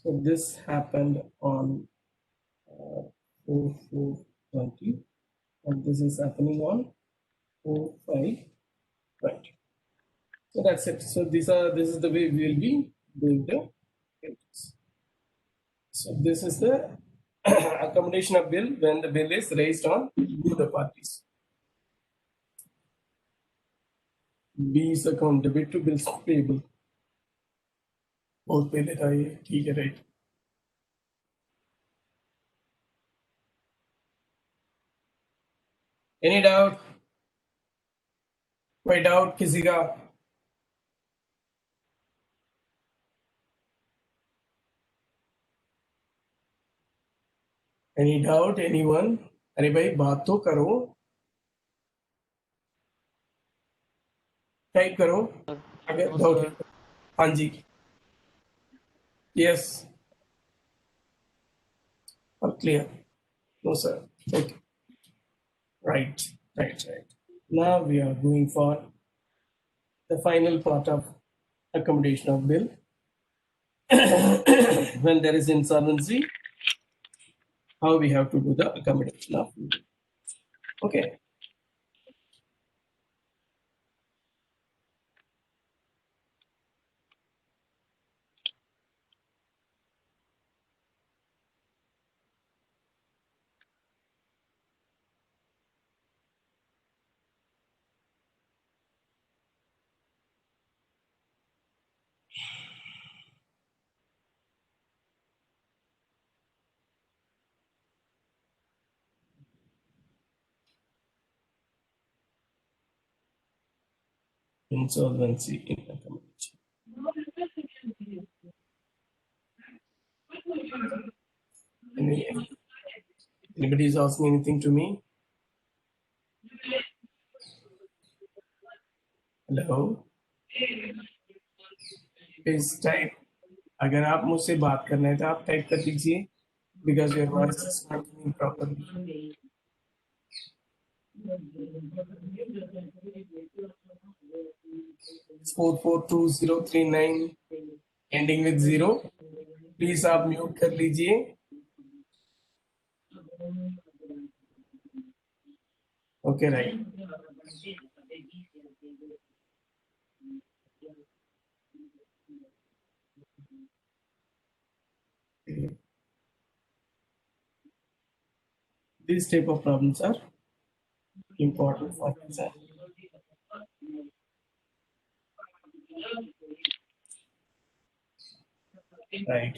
Speaker 1: So this happened on 4/4/20, and this is happening on 4/5/20. So that's it. So this is the way we will be doing the entries. So this is the accommodation of bill when the bill is raised on the parties. B is account debit to bills payable. बहुत पहले था ये, ठीक है, right. Any doubt? कोई doubt किसी का? Any doubt? Anyone? अरे भाई बात तो करो, टाइप करो. अगर
Speaker 3: No,
Speaker 1: डाउट
Speaker 3: sir.
Speaker 1: है, हाँ जी, यस और clear, no sir, okay, right. Now we are going for the final part of accommodation of bill. When there is insolvency, how we have to do the accommodation of bill. Okay. Insolvency in accommodation. Anybody is asking anything to me? Hello? Please type. अगर आप मुझसे बात करना है तो आप type कर दीजिए, because your voice is not coming properly. 442039 ending with 0. Please आप म्यूट कर लीजिए. Okay right. These type of problems are important for exam. Right.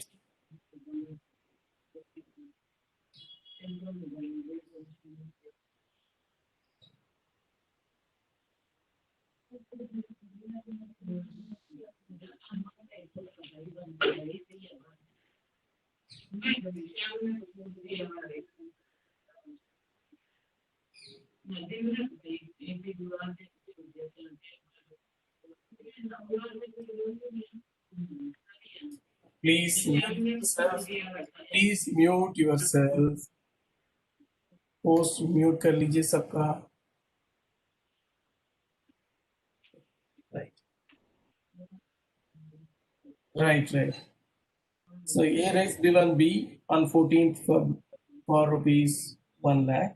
Speaker 1: Please mute yourself. Please mute yourself. Post mute कर लीजिए सबका. Right. Right. So here is bill on B on 14th for rupees 1 lakh.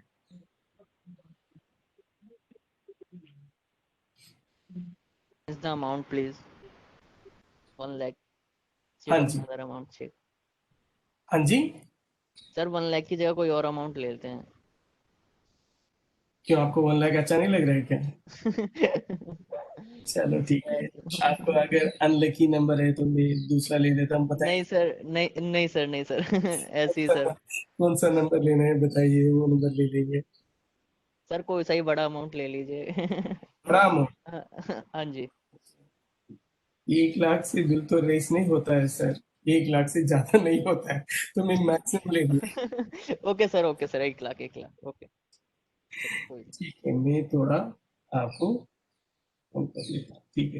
Speaker 3: Is the amount, please? 1 lakh.
Speaker 1: हाँ
Speaker 3: Check
Speaker 1: जी,
Speaker 3: another amount. Check.
Speaker 1: हाँ जी.
Speaker 3: Sir 1 lakh की जगह कोई और amount ले लेते हैं.
Speaker 1: क्यों, आपको 1 लाख अच्छा नहीं लग रहा है क्या? चलो ठीक है. आपको अगर अनलकी नंबर है तो मैं दूसरा ले देता हूँ, बताइए.
Speaker 3: नहीं सर, नहीं सर, नहीं सर. ऐसे ही सर.
Speaker 1: कौन सा नंबर लेना है बताइए, वो नंबर ले लेंगे.
Speaker 3: सर कोई सा ही बड़ा अमाउंट ले लीजिए.
Speaker 1: राम,
Speaker 3: हाँ जी.
Speaker 1: 1 लाख से बिल तो रेस नहीं होता है सर. 1 लाख से ज्यादा नहीं होता है, तो मैं मैक्सिमम ले लूँ.
Speaker 3: Okay sir, okay sir. 1 lakh, 1 lakh. Okay. कोई नहीं.
Speaker 1: ठीक है, मैं थोड़ा आपको कम कर लेता हूँ. ठीक है,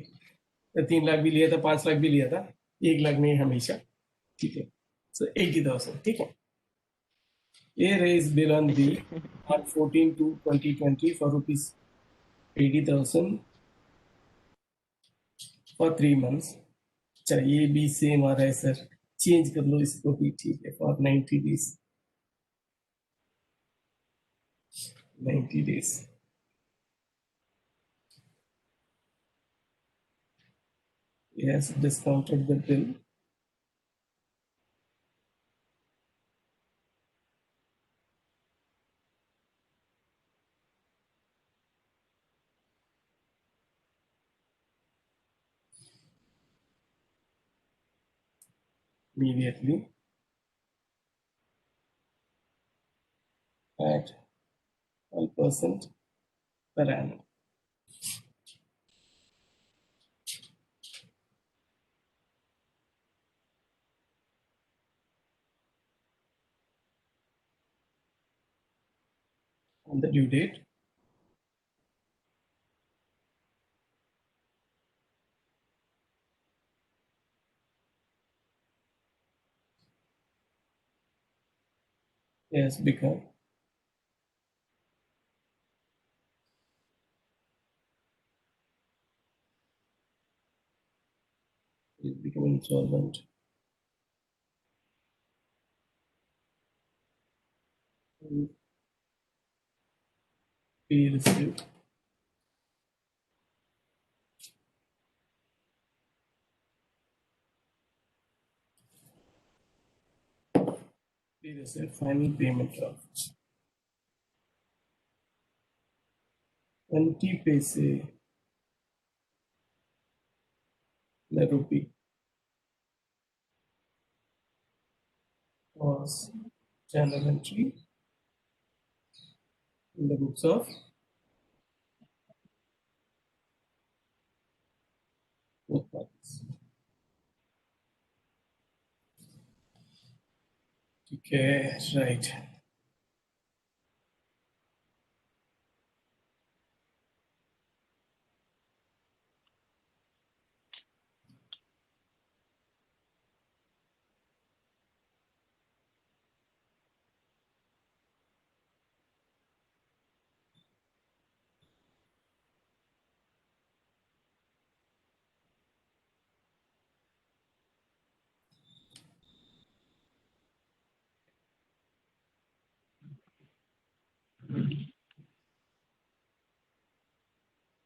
Speaker 1: तो 3 लाख भी लिया था, 5 लाख भी लिया था, 1 लाख नहीं हमेशा. ठीक है, सो 80,000. ठीक है. Here is bill on B on 14/2/2020 for rupees 80,000 for 3 months. अच्छा, ये भी सेम आ रहा है सर, चेंज कर लो इसको भी. ठीक है, for 90 days. 90 days. Yes, discounted the bill. Immediately at 12% per annum. On the due date, Yes, become. He's become insolvent. Be received. Be received. Final payment of 20 paise the rupee was journal entry in the books of both parties. Okay, right.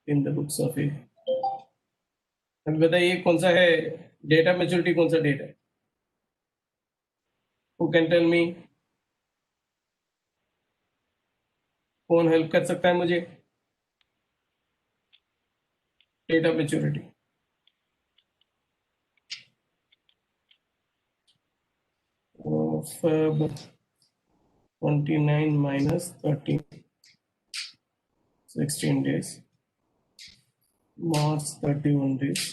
Speaker 1: In the books of A. अब बताइए कौन सा है data maturity कौन सा date है who can tell me कौन help कर सकता है मुझे data maturity Feb 29 minus 13 16 days March 31 days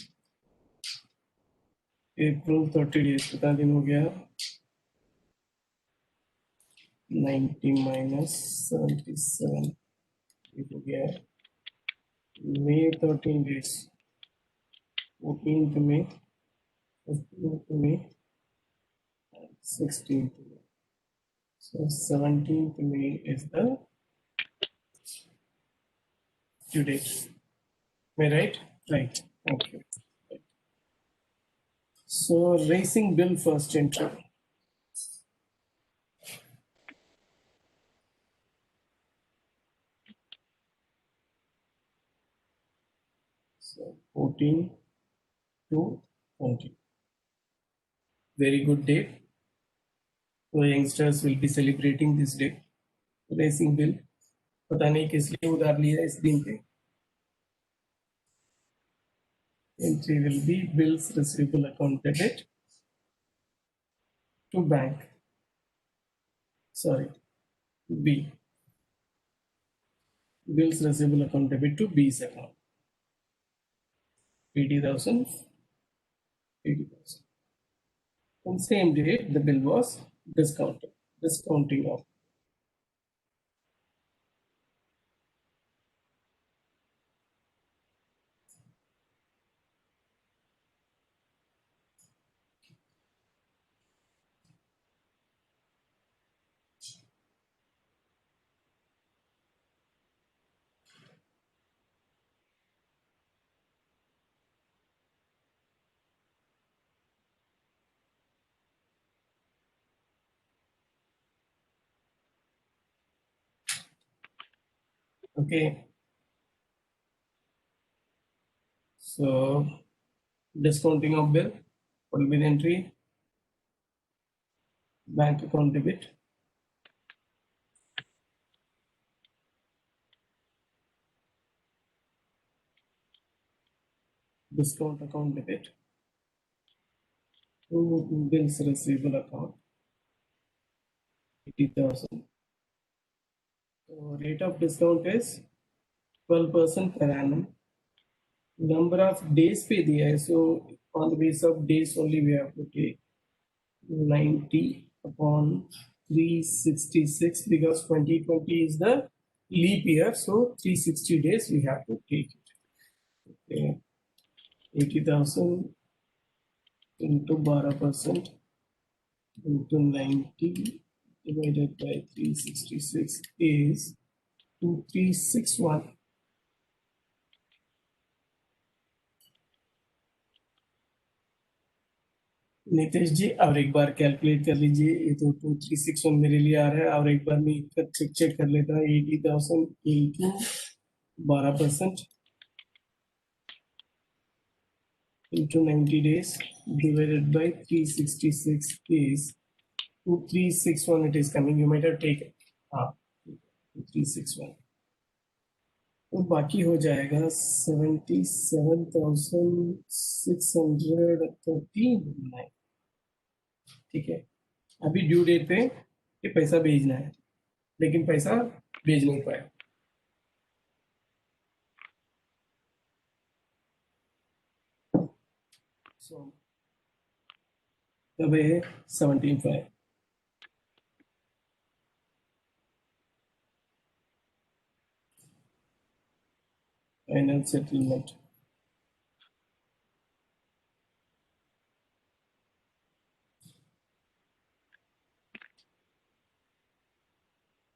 Speaker 1: April 30 days कितना दिन हो गया 90 minus 77 ये हो गया May 13 days 14th May 15th May 16th May so 17th May is the due date am I right okay so raising bill first entry so 14 to 20 very good day so youngsters will be celebrating this day raising bill पता नहीं किस लिए उधार लिया इस दिन पे entry will be bills receivable account debit to bank sorry B bills receivable account debit to B's account 80,000 80,000 on same day the bill was discounting of okay so discounting of bill what will be the entry bank account debit discount account debit to bills receivable account 80,000 so rate of discount is 12% per annum number of days पे दिया है so on the basis of days only we have to take 90 upon 366 because 2020 is the leap year so 360 days we have to take it okay 80,000 into 12% into 90 divided by 366 is 2361. Nitesh जी और एक बार calculate कर लीजिए, ये तो 2361 मेरे लिए आ रहा है, और एक बार मैं चेक कर लेता हूँ। 80,000 into 12% into 90 days divided by 366 is 2361. It is coming. You might have taken 2361. तो बाकी हो जाएगा 77,639. ठीक है, अभी ड्यू डेट पे ये पैसा भेजना है, लेकिन पैसा भेज नहीं पाया। सो तब ये 17,500. Final settlement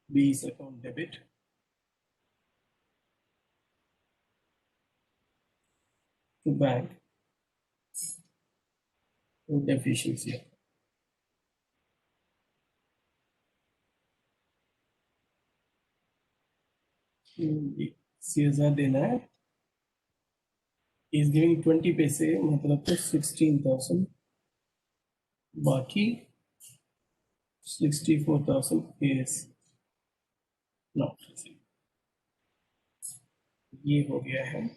Speaker 1: B's account debit to bank deficiency. CSR देना है, is giving 20 पैसे, मतलब तो 16,000, बाकी 64,000 is not received. ये हो गया है।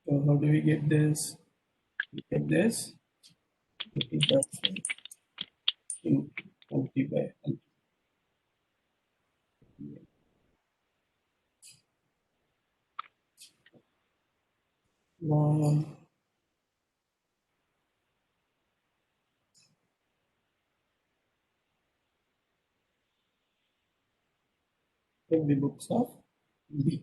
Speaker 1: So how do we get this? We get this 20,000 in 20 by 100. Now, in the books of B.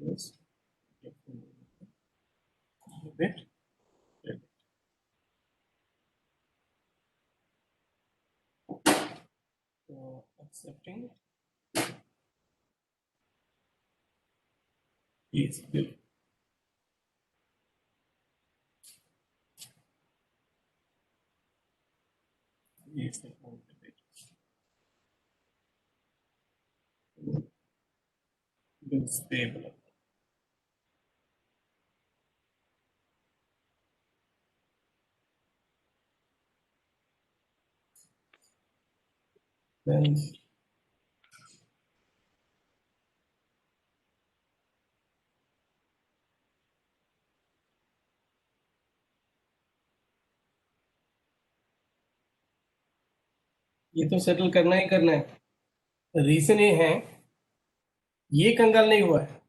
Speaker 1: Yes. Debit. Debit. So accepting is bill. Is the account debit. Bills payable. Then ये तो settle करना ही करना है। Reason ये है, ये कंगाल नहीं हुआ है।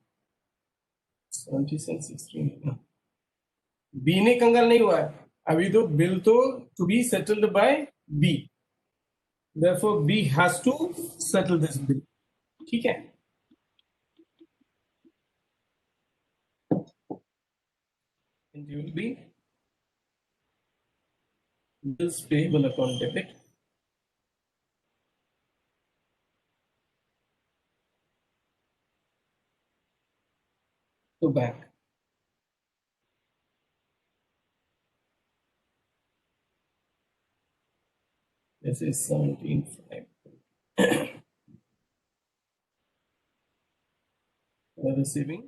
Speaker 1: 16 बी ने कंगाल नहीं हुआ है अभी, तो बिल तो to be settled by B, therefore B has to settle this bill. ठीक है, and you will be bills payable account debit to bank. This is 17,500. Receiving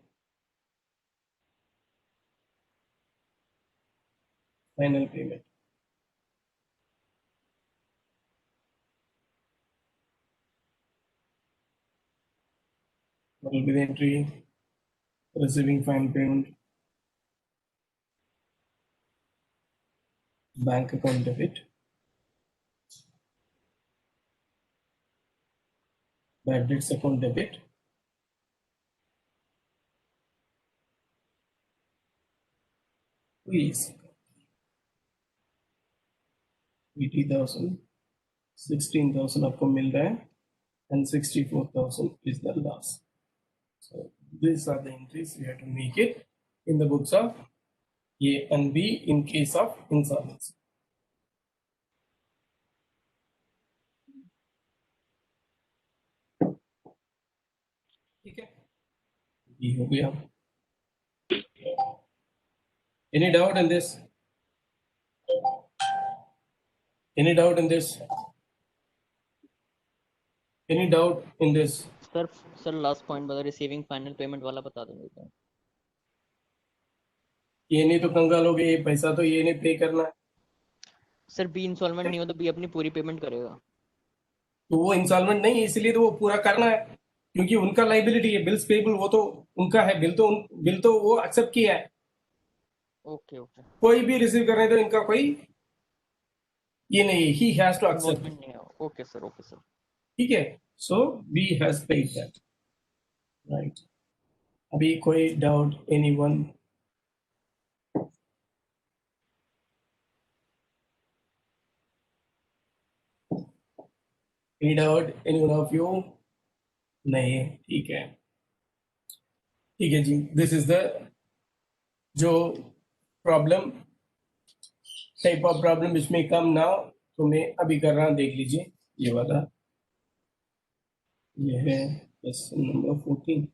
Speaker 1: final payment. What will be the entry? Receiving final payment. Bank account debit. Bad debts account debit. Please. 80,000, 16,000 आपको मिल रहा है and 64,000 is the loss. So these are the entries we have to make it in the books of A and B in case of insolvency. ठीक है, ये हो गया. Any doubt in this? Any doubt in this? Any doubt in this?
Speaker 3: Sir last point बता, receiving final payment वाला बता दो मेरे को.
Speaker 1: ये नहीं तो कंगाल हो गए, ये पैसा तो ये नहीं पे करना है.
Speaker 3: सर बी इंस्टॉलमेंट नहीं हो तो बी अपनी पूरी पेमेंट करेगा.
Speaker 1: तो वो इंस्टॉलमेंट नहीं है, इसलिए तो वो पूरा करना है, क्योंकि उनका लाइबिलिटी है. बिल्स पेबल वो तो उनका है, बिल तो वो एक्सेप्ट किया है.
Speaker 3: Okay okay.
Speaker 1: कोई भी रिसीव कर रहे तो इनका कोई ये नहीं, he has to accept.
Speaker 3: Involvement नहीं है. Okay sir, okay sir.
Speaker 1: ठीक है, so we has paid that, right. अभी कोई doubt anyone? Any doubt anyone of you? नहीं, ठीक है. ठीक है जी, दिस इज द जो problem type of problem which में कम नाउ, तो मैं अभी कर रहा हूं, देख लीजिए. ये वाला ये है क्वेश्चन नंबर 14.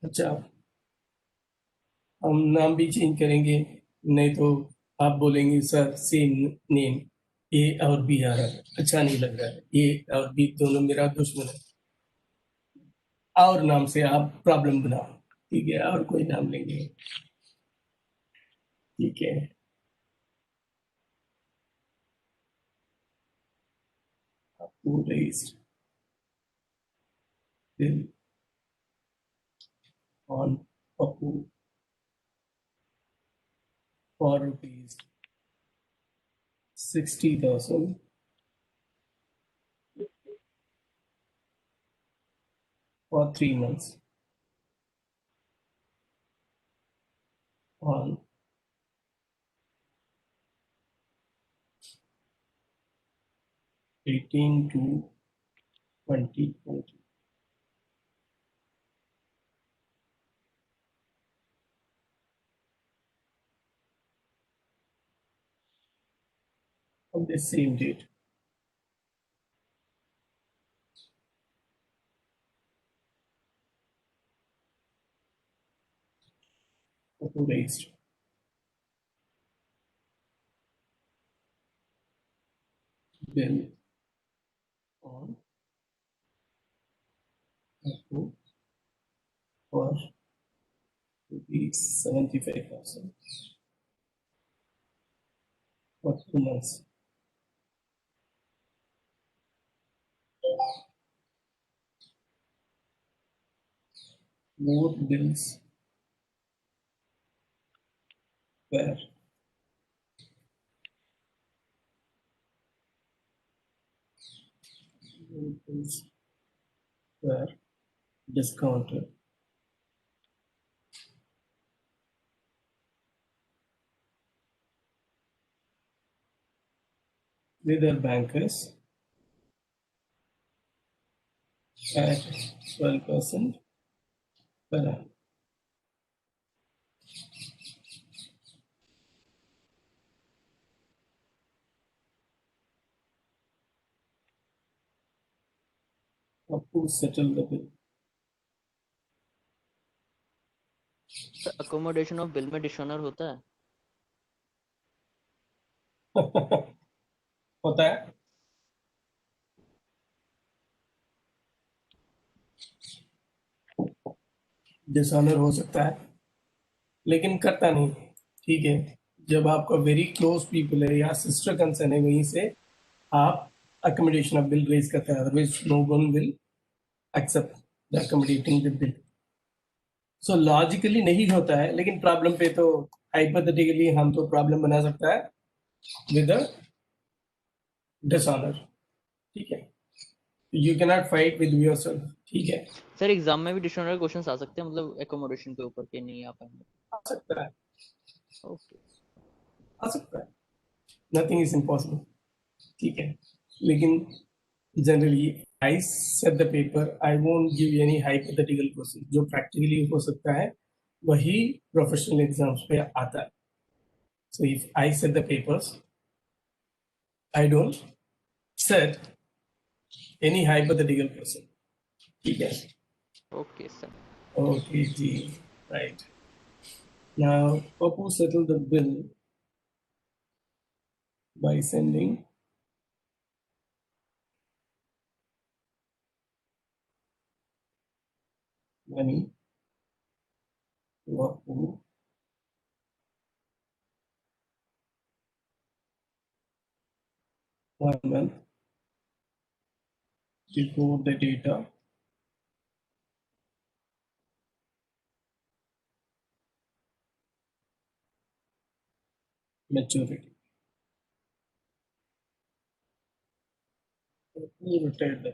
Speaker 1: अच्छा, हम नाम भी चेंज करेंगे, नहीं तो आप बोलेंगे सर सेम नेम ए और बी आ रहा है, अच्छा नहीं लग रहा है. ए और बी दोनों मेरा दुश्मन है, और नाम से आप प्रॉब्लम बनाओ. ठीक है, और कोई नाम लेंगे. ठीक है, आपको raised bill on Papu for rupees 60,000 for 3 months on 18 to 2020. On the same date. Papu raised bill on Papu for rupees 75,000 for 2 months. Both bills were discounted with their bankers at 12% per annum. Who settled the bill?
Speaker 3: Accommodation of bill में डिशोनर होता है.
Speaker 1: होता है. Dishonour हो सकता है, लेकिन करता नहीं. ठीक है, जब आपका वेरी क्लोज पीपल है या सिस्टर कंसर्न है, वहीं से आप अकोमोडेशन ऑफ बिल रेज करते हैं, otherwise no one will accept the accommodating the bill. So logically नहीं होता है, लेकिन प्रॉब्लम पे तो हाइपोथेटिकली हम तो प्रॉब्लम बना सकता है विद डिसऑनर, ठीक है। You can not fight with yourself, ठीक है।
Speaker 3: सर एग्जाम में भी डिक्शनरी क्वेश्चंस आ सकते हैं, मतलब एकोमोडेशन के ऊपर के नहीं आ पाएंगे?
Speaker 1: आ सकता है,
Speaker 3: ओके।
Speaker 1: आ सकता है, नथिंग इज इम्पॉसिबल, ठीक है। लेकिन generally I set the paper, I won't give any hypothetical question. जो प्रैक्टिकली हो सकता है वही प्रोफेशनल एग्जाम्स पे आता है। So if I set the papers, I don't set any hypothetical question, ठीक है।
Speaker 3: Okay sir.
Speaker 1: Okay, ji, right. Now, Papu settled the bill by sending money to Apu 1 month before the data maturity. Who retired the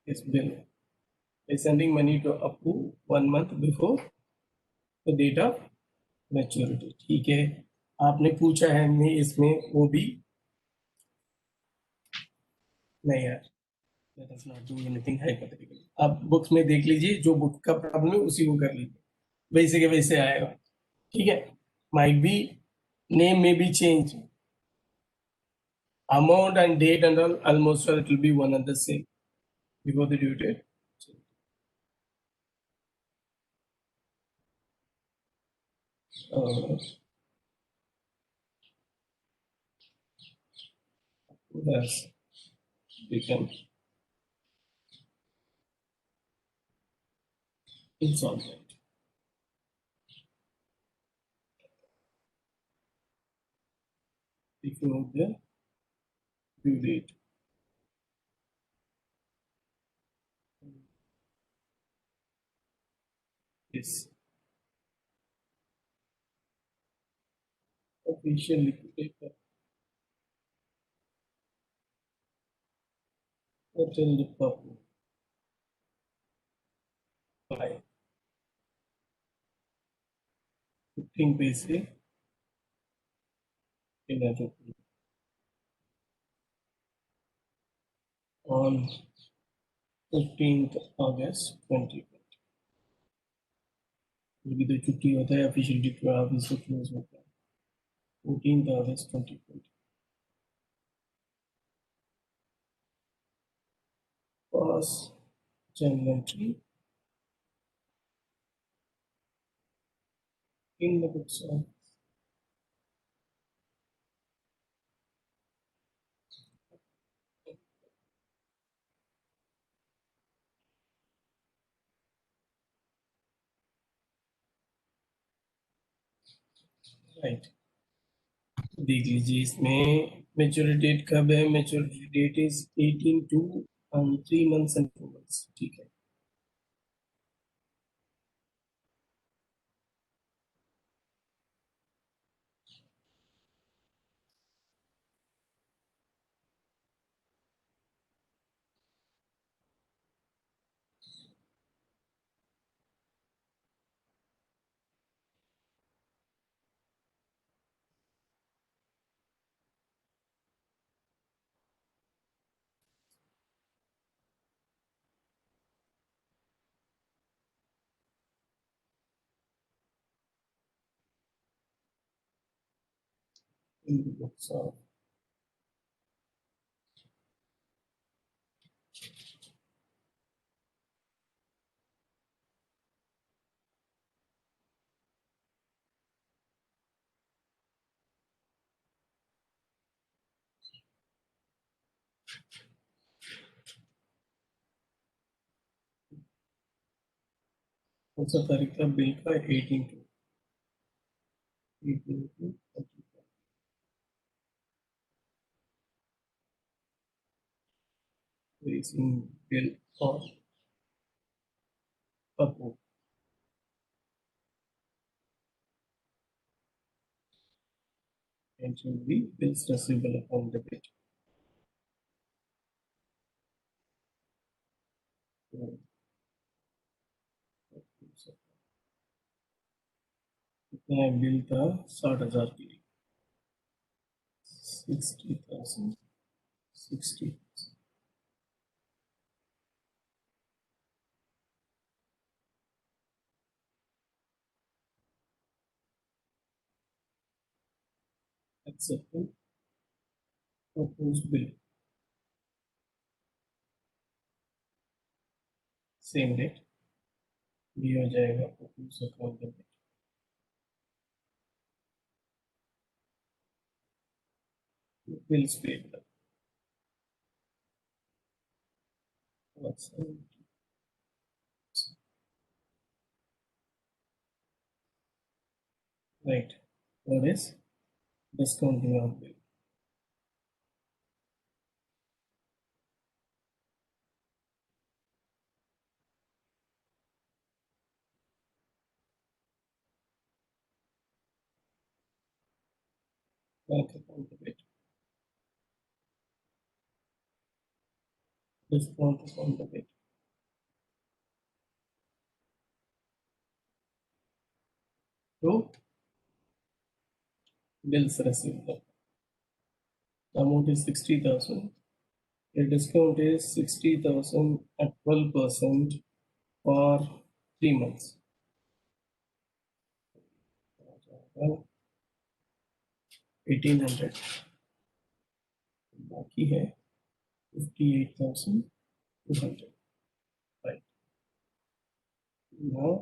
Speaker 1: his bill by sending money to Apu 1 month before the date of maturity, ठीक है। आपने पूछा है हमने इसमें वो भी नहीं यार, let us not do anything hypothetical। आप बुक्स में देख लीजिए, जो बुक का प्रॉब्लम है उसी को कर लीजिए, वैसे के वैसे आएगा, ठीक है। Might be name may be changed, amount and date and all almost all it will be one and the same before the due date. Uh, has become insolvent before the due date. Is officially paper until the public by 15 paise in a rupee on 15th August 2020। भी तो छुट्टी होता है, official date पर office close होता है 14th August 2020। Pass journal entry in the books of right। देख लीजिए इसमें मेच्योरिटी डेट कब है, maturity date is 18 to 3 months and 2 months, ठीक है। In the books of कौन सा तारीख का बिल का 18 raising bill for Papu. And should be bills receivable upon debit. कितना बिल था 60,000 की 60,000 60 accepted proposed bill same rate ये हो जाएगा proposed account debit bills paid what's right what is discounting of bill bank account debit discount account debit to bills receivable the amount is 60,000 the discount is 60,000 at 12% for 3 months 1800 बाकी है 58,200 right now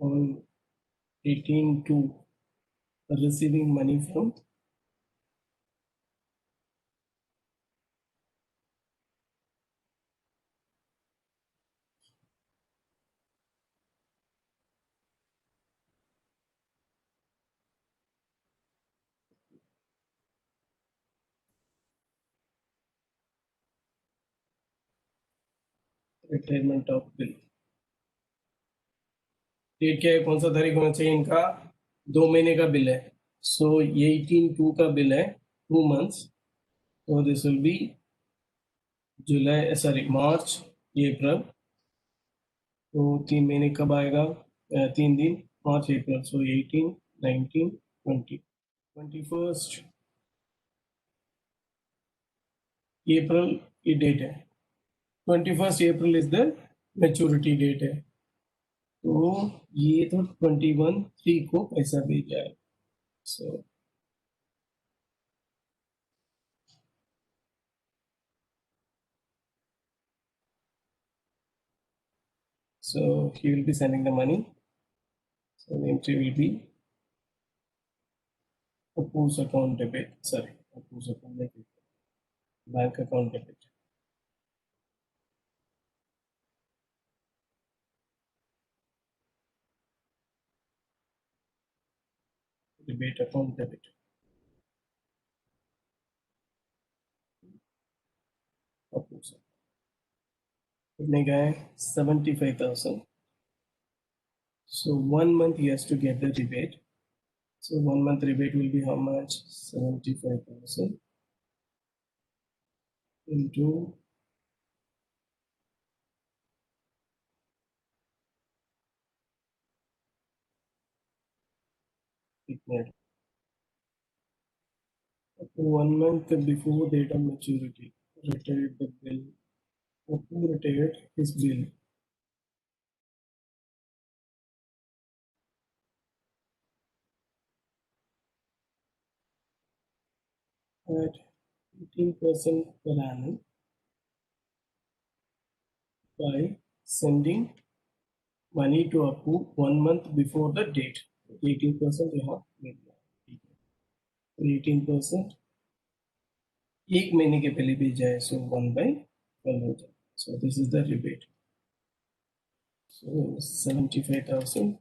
Speaker 1: on 18/2 receiving money from retirement of bill date क्या है कौन सा तारीख होना चाहिए इनका 2 महीने का बिल है सो ये 18/2 का बिल है 2 months so this will be July sorry March April तो 3 महीने कब आएगा 3 दिन मार्च अप्रैल सो 18 19 20 21st अप्रैल की डेट है 21st April is the maturity date है तो ये तो 21/3 को पैसा भेजा है सो so he will be sending the money so the entry will be oppose account debit sorry oppose account debit bank account debit debit account debit oppose कितने का है 75,000 so 1 month he has to get the rebate so 1 month rebate will be how much 75,000 into कितने 1 month before date of maturity retired the bill who retired his bill at 18% per annum by sending money to Appu 1 month before the date 18% यहाँ मिल गया ठीक है 18% 1 महीने के पहले भेजा है सो 1/12 हो जाए so this is the rebate So 75,000.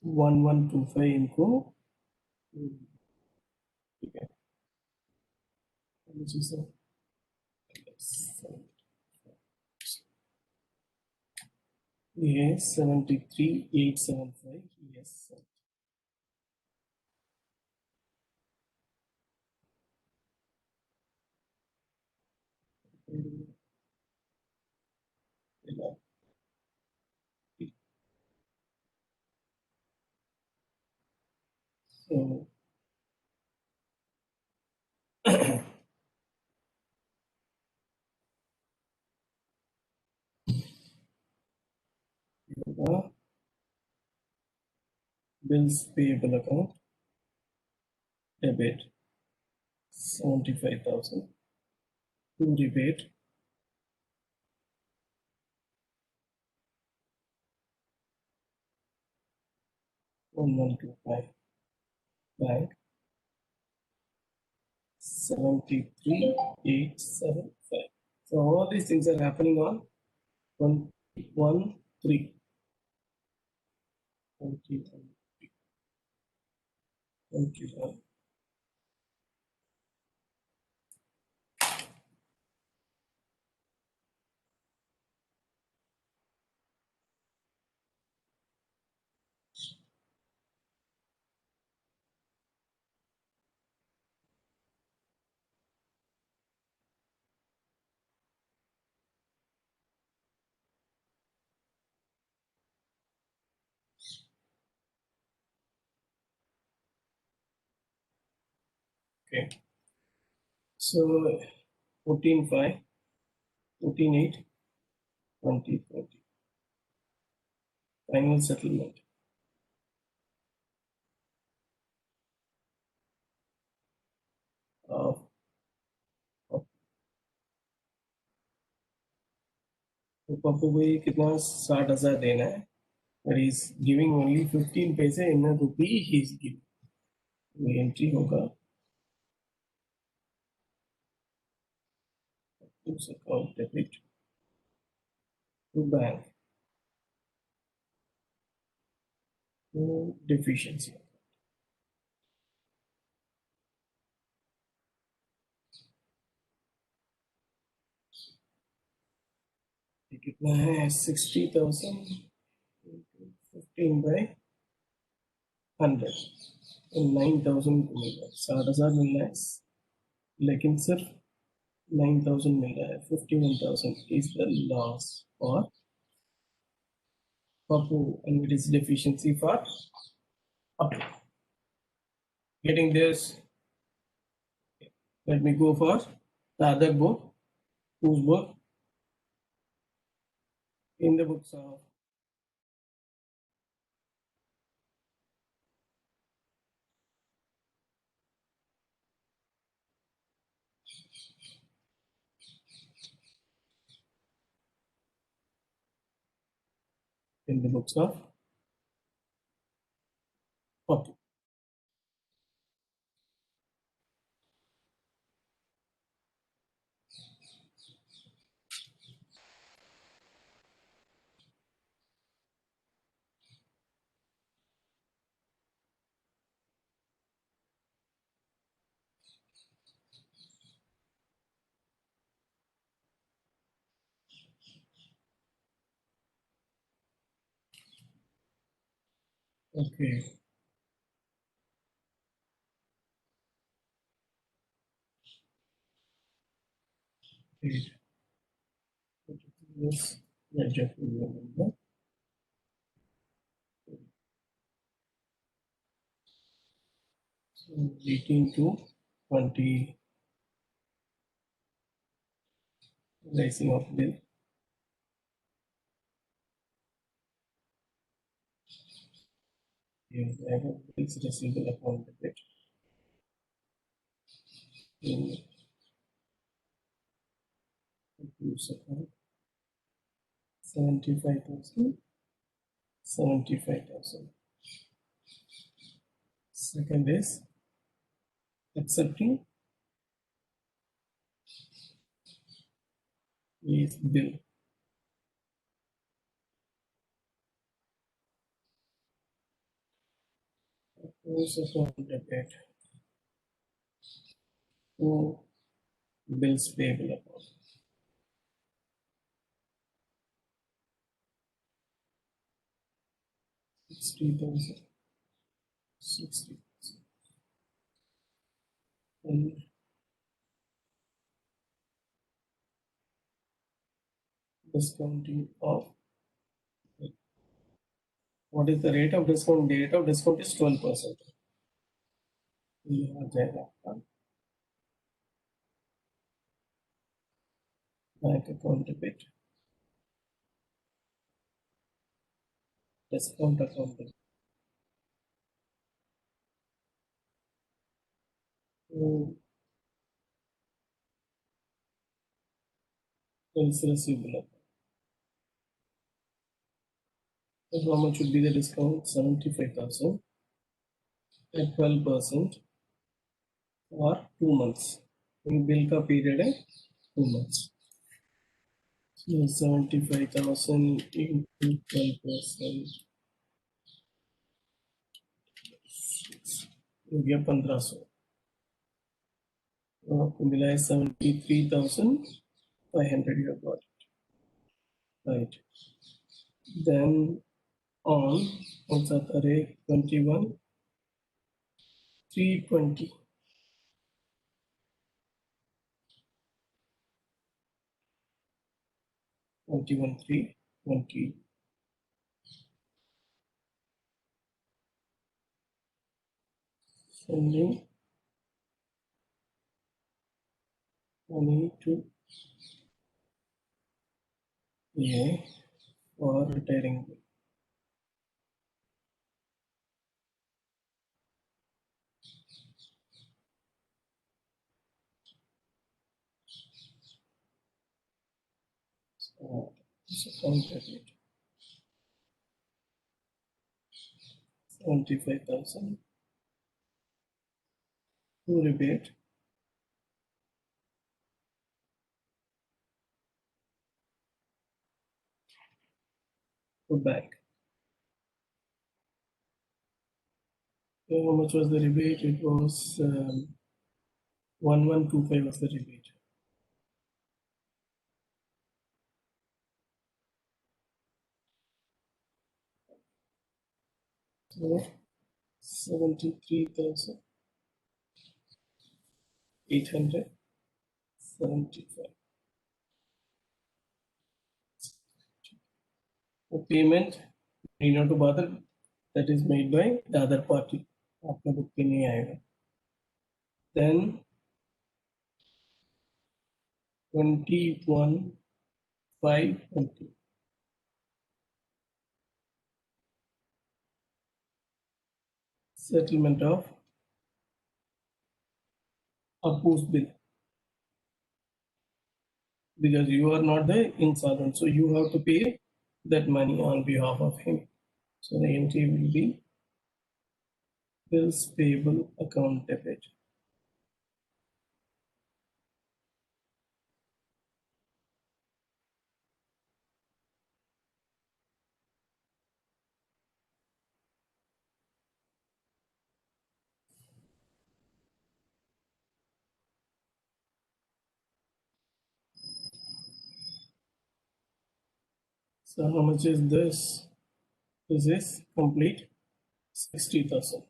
Speaker 1: 1125 into okay, which is yes 73,875 yes. So the bills payable account debit 75,000 to rebate 1125 bank 73,875. So all these things are happening on 113. 21. Okay. So 14.5, 14.8, 2020. Final settlement. of of- तो पप्पू भाई कितना 60,000 देना है, but he's giving only 15 पैसे in a rupee he's giving. वो entry होगा उस account debit to bank to deficiency. ये कितना है 60,000 15/100 तो 9,000 को मिल रहा है, 60,000 मिल रहा है लेकिन सिर्फ 9,000 मिल रहा है. 51,000 is the loss for Papu and it is deficiency for Papu. Getting this, let me go for the other book. Whose book? In the books of in the books of Papu. Okay. Eight. Yes. Ledger to remember. So 18 to 20 raising of bill. Yes, I have bills receivable account debit. In use account 75,000. 75,000. Second is accepting is bill. Who's account debit to bills payable account. $60,000, $60,000, and discounting of, what is the rate of discount? The rate of discount is 12%. Bank account debit, discount account debit. Bills receivable. So how much would be the discount? 75,000 at 12% or 2 months. Bill ka period है 2 months. So 75,000 into 12%. हो गया 1500. तो आपको मिला है 73,500. You have got it. Right. Then on सा था rate 21,320. Sending money to A for retiring. So account debit 75,000 to rebate to bank. So how much was the rebate? It was 1125 was the rebate. So 73,875. The payment need not to bother, that is made by the other party. आपका book पे नहीं आएगा. Then 21,520. Settlement of Appu's bill, because you are not the insolvent, so you have to pay that money on behalf of him. So the entry will be bills payable account debit. So how much is this? This is complete 60,000.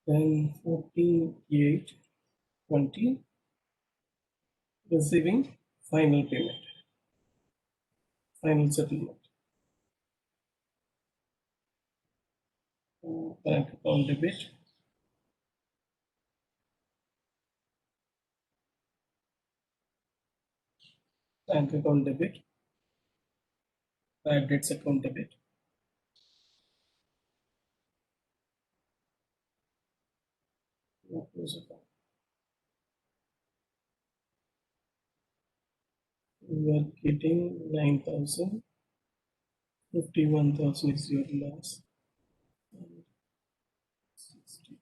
Speaker 1: Then 48,20 receiving final payment, final settlement. Bank account debit, bank account debit, bad debts account debit. We are getting 9,000, 51,000 is your loss. 60,000.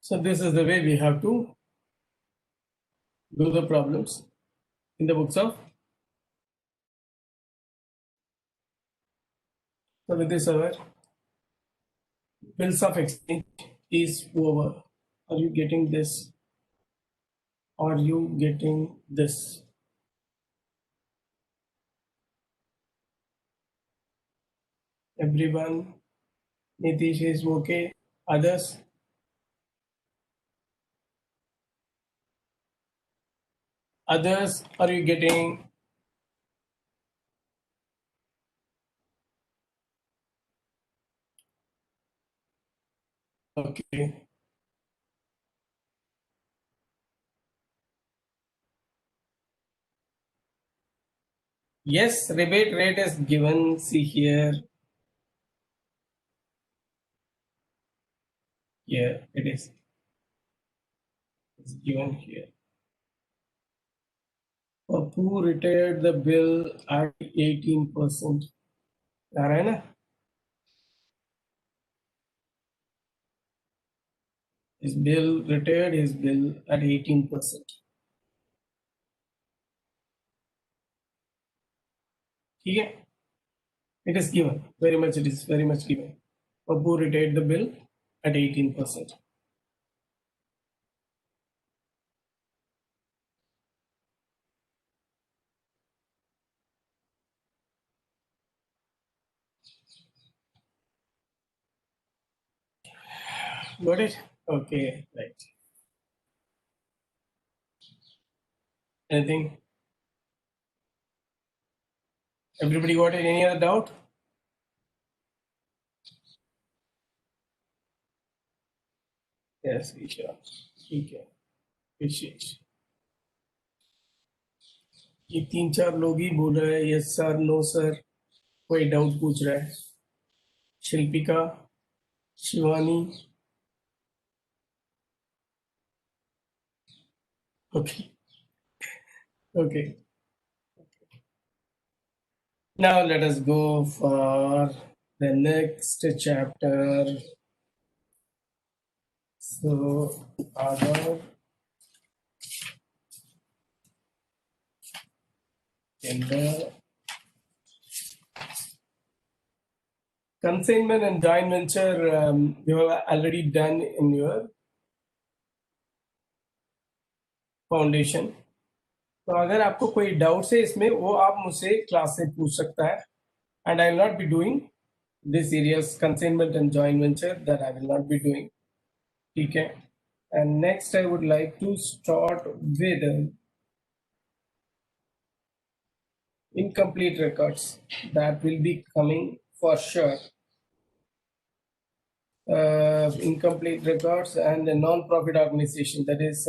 Speaker 1: So this is the way we have to do the problems in the books of. So with this, our bills of exchange is over. Are you getting this? Are you getting this? Everyone, Nitish is okay. Others? Others, are you getting? Okay. Yes, rebate rate is given. See here. Here it is. It's given here. Who retired the bill at 18%? आ रहा है ना? His bill retired his bill at 18%. ठीक है? It is given. Very much. It is very much given. Who retired the bill at 18%. Got it? Okay, right. Anything? Everybody got it? Any other doubt? Yes, Isha. ठीक है. विशेष. ये 3-4 लोग ही बोल रहे हैं yes sir, no sir. कोई doubt पूछ रहा है. Shilpika, Shivani. Okay. Okay. Now let us go for the next chapter. So, other in the consignment and joint venture, you have already done in your foundation. तो अगर आपको कोई डाउट्स है इसमें वो आप मुझसे क्लास से पूछ सकता है. And I will not be doing this areas consignment and joint venture, that I will not be doing. ठीक है. And next I would like to start with incomplete records. That will be coming for sure. Incomplete records and the non-profit organization, that is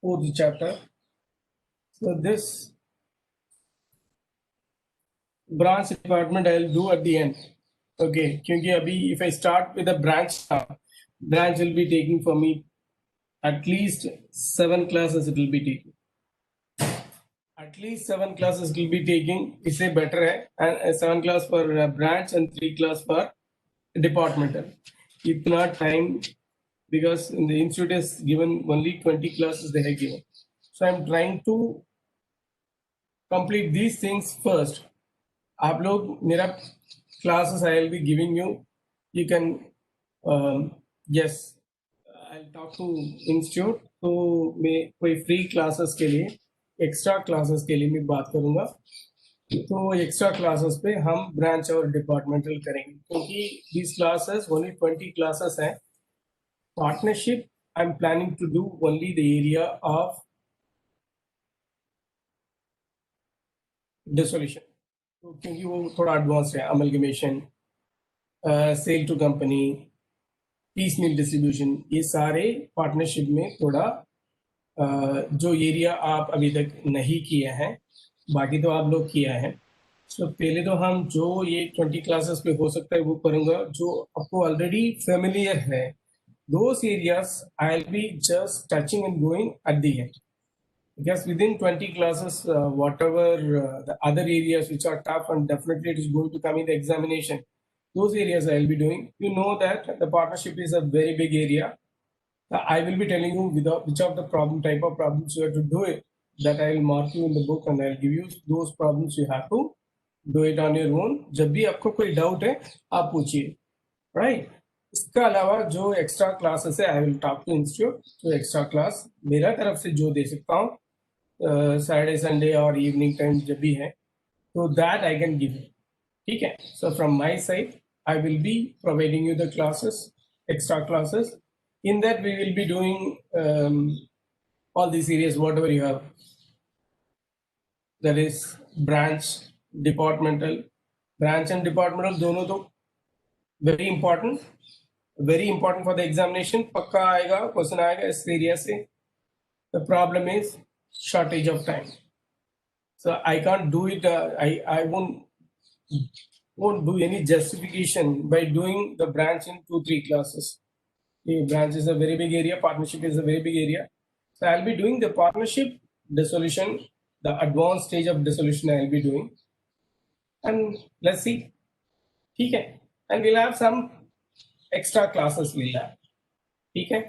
Speaker 1: fourth chapter. So this branch department I'll do at the end. Okay, क्योंकि अभी if I start with a branch, branch will be taking for me at least 7 classes. It will be taking at least 7 classes. Will be taking. इससे better है, and 7 class for branch and 3 class for departmental. इतना time, because in the institute is given only 20 classes they have given. So I'm trying to complete these things first. आप लोग मेरा classes I will be giving you. You can yes, I'll talk to institute. तो मैं कोई free classes के लिए, extra classes के लिए मैं बात करूँगा. तो एक्स्ट्रा क्लासेस पे हम ब्रांच और डिपार्टमेंटल करेंगे, क्योंकि these classes only 20 classes हैं. Partnership I'm planning to do only the area of dissolution, क्योंकि वो थोड़ा एडवांस है. Amalgamation, sale to company, piece meal distribution, ये सारे पार्टनरशिप में थोड़ा जो एरिया आप अभी तक नहीं किए हैं, बाकी तो आप लोग किया है. तो पहले तो हम जो ये 20 क्लासेस पे हो सकता है वो करूँगा जो आपको ऑलरेडी फेमिलियर है. Those areas I'll be just touching and going at the end. Because within 20 classes, whatever the other areas which are tough and definitely it is going to come in the examination, those areas I'll be doing. You know that the partnership is a very big area. I will be telling you which of the problem type of problems you have to do it. That I will mark you in the book and I'll give you those problems you have to do it on your own. जब भी आपको कोई doubt है आप पूछिए, right? इसका अलावा जो एक्स्ट्रा क्लासेस है, I will talk to institute, जो एक्स्ट्रा क्लास मेरा तरफ से जो दे सकता हूँ सैटरडे संडे और इवनिंग टाइम जब भी है, तो that I can give you. ठीक है? So from my side I will be providing you the classes, extra classes. In that we will be doing all these areas whatever you have, that is branch, departmental. Branch and departmental दोनों तो very important for the examination. पक्का आएगा, question आएगा इस area से. The problem is shortage of time, so I can't do it. I won't do any justification by doing the branch in 2-3 classes. The branch is a very big area, partnership is a very big area. So I'll be doing the partnership, dissolution, the advanced stage of dissolution I'll be doing. And let's see. Okay. And we'll have some extra classes we'll have. Okay.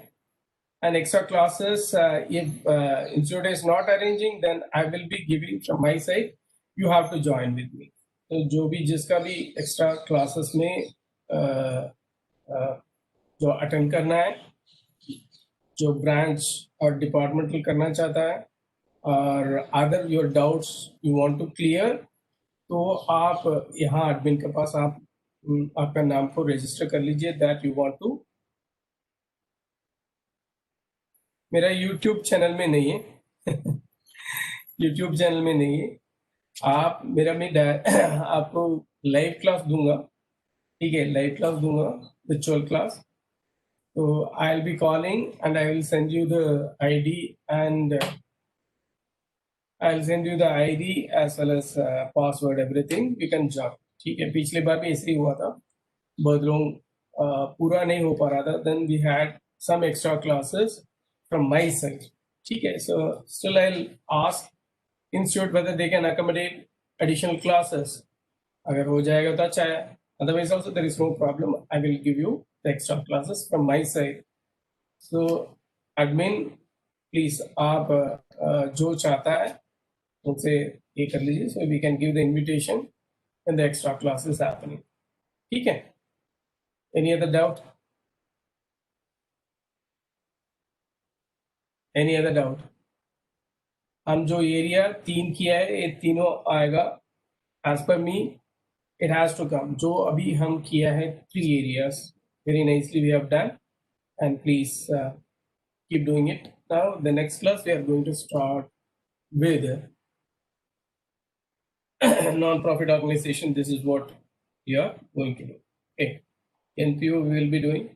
Speaker 1: And extra classes, if institute is not arranging, then I will be giving from my side. You have to join with me. तो जो भी जिसका भी extra classes में जो attend करना है, जो ब्रांच और डिपार्टमेंटल करना चाहता है, और other your doubts you want to clear, तो आप यहाँ एडमिन के पास आप आपका नाम को रजिस्टर कर लीजिए दैट यू वांट टू. मेरा यूट्यूब चैनल में नहीं है यूट्यूब चैनल में नहीं है. आप मेरा मैं आपको लाइव क्लास दूंगा. ठीक है? लाइव क्लास दूंगा, virtual class. So I'll be calling and I will send you the ID and I'll send you the ID as well as password, everything. You can join. ठीक है? पिछली बार भी ऐसे ही हुआ था, बहुत लोग पूरा नहीं हो पा रहा था. Then we had some extra classes from my side. ठीक है? So still I'll ask institute whether they can accommodate additional classes. अगर हो जाएगा तो अच्छा है. Otherwise also there is no problem. I will give you the extra classes from my side. So admin please आप जो चाहता है उनसे ये कर लीजिए, so we can give the invitation and the extra classes happening. ठीक है? Any other doubt? Any other doubt? हम जो एरिया 3 किया है, ये तीनों आएगा. As per me it has to come. जो अभी हम किया है 3 areas, very nicely we have done, and please keep doing it. Now the next class we are going to start with non-profit organization. This is what we are going to do. Okay, NPO we will be doing.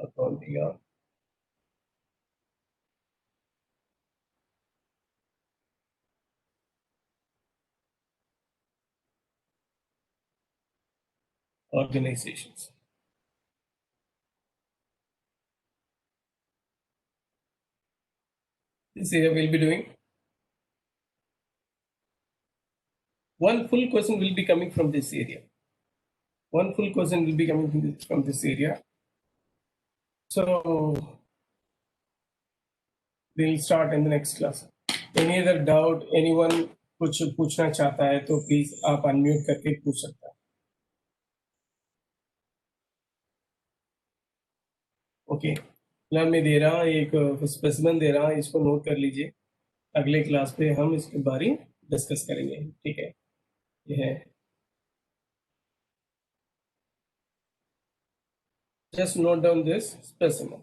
Speaker 1: Accounting, organizations. This area we'll be doing. One full question will be coming from this area. One full question will be coming from this area. So we'll start in the next class. Any other doubt? Anyone कुछ पूछना चाहता है तो please आप unmute करके पूछ सकता है. ओके, मैं दे रहा हूँ एक स्पेसिमेन दे रहा हूँ, इसको नोट कर लीजिए. अगले क्लास पे हम इसके बारे में डिस्कस करेंगे. ठीक है? ये है, just note down this specimen.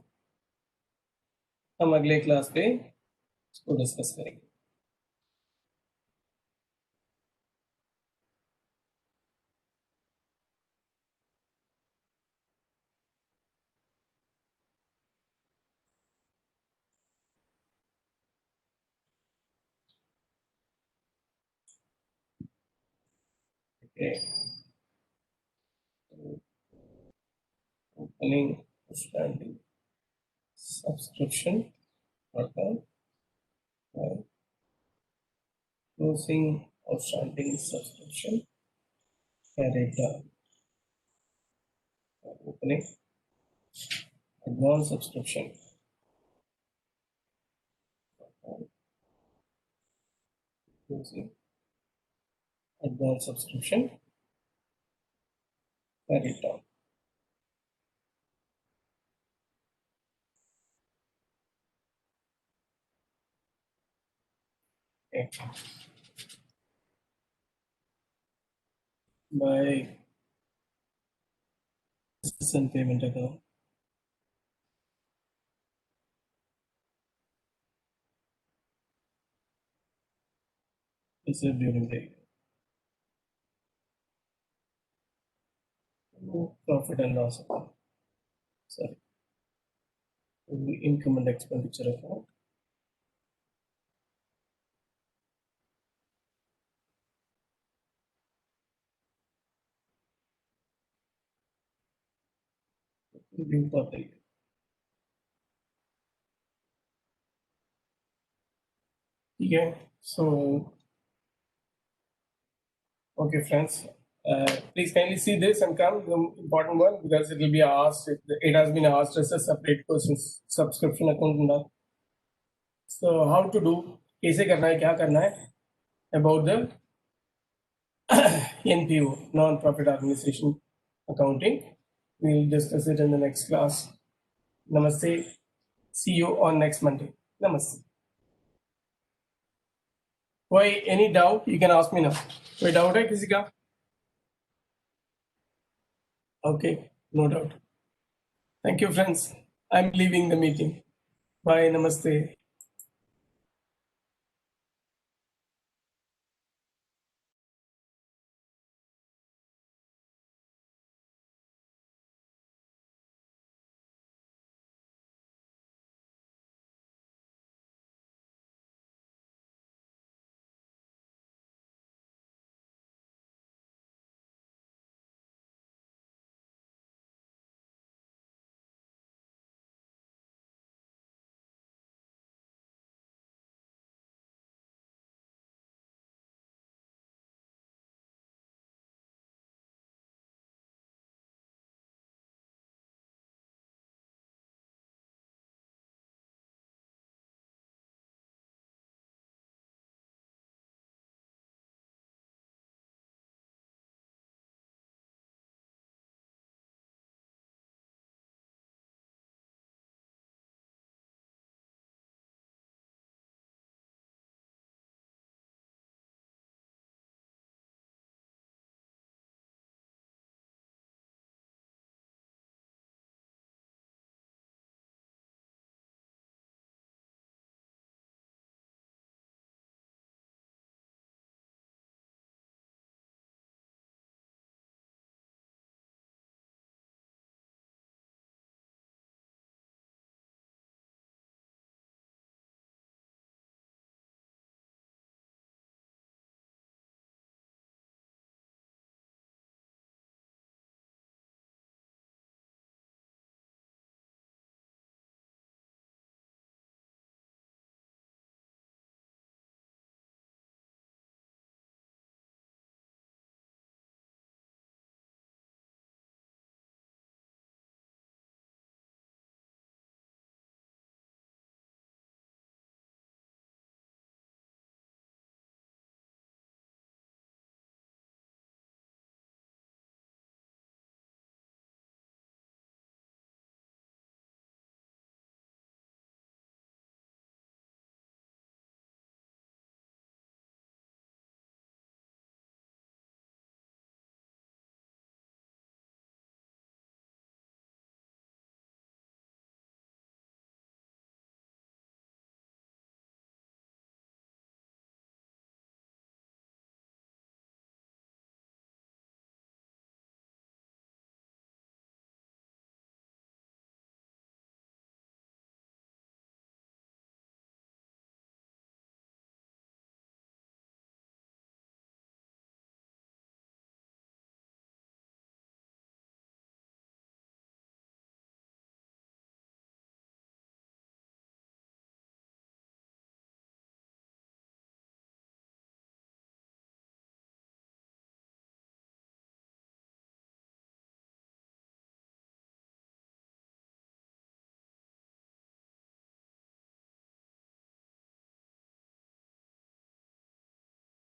Speaker 1: हम अगले क्लास पे इसको डिस्कस करेंगे. Okay. Opening standing subscription. Okay. closing outstanding subscription carried out. Opening advance subscription. Closing advance subscription carried out. Okay. By citizen payment account. Received during the year. Profit and loss account. Sorry. Income and expenditure account. Due for the year. Yeah. So, okay, friends. Please kindly see this and come the important one because it will be asked. It has been asked as a separate question subscription account now. So how to do? कैसे करना है? क्या करना है? About the NPO, non-profit organization accounting. We'll discuss it in the next class. Namaste. See you on next Monday. Namaste. Why any doubt? You can ask me now. कोई doubt है किसी का? Okay, no doubt. Thank you, friends. I'm leaving the meeting. Bye. Namaste.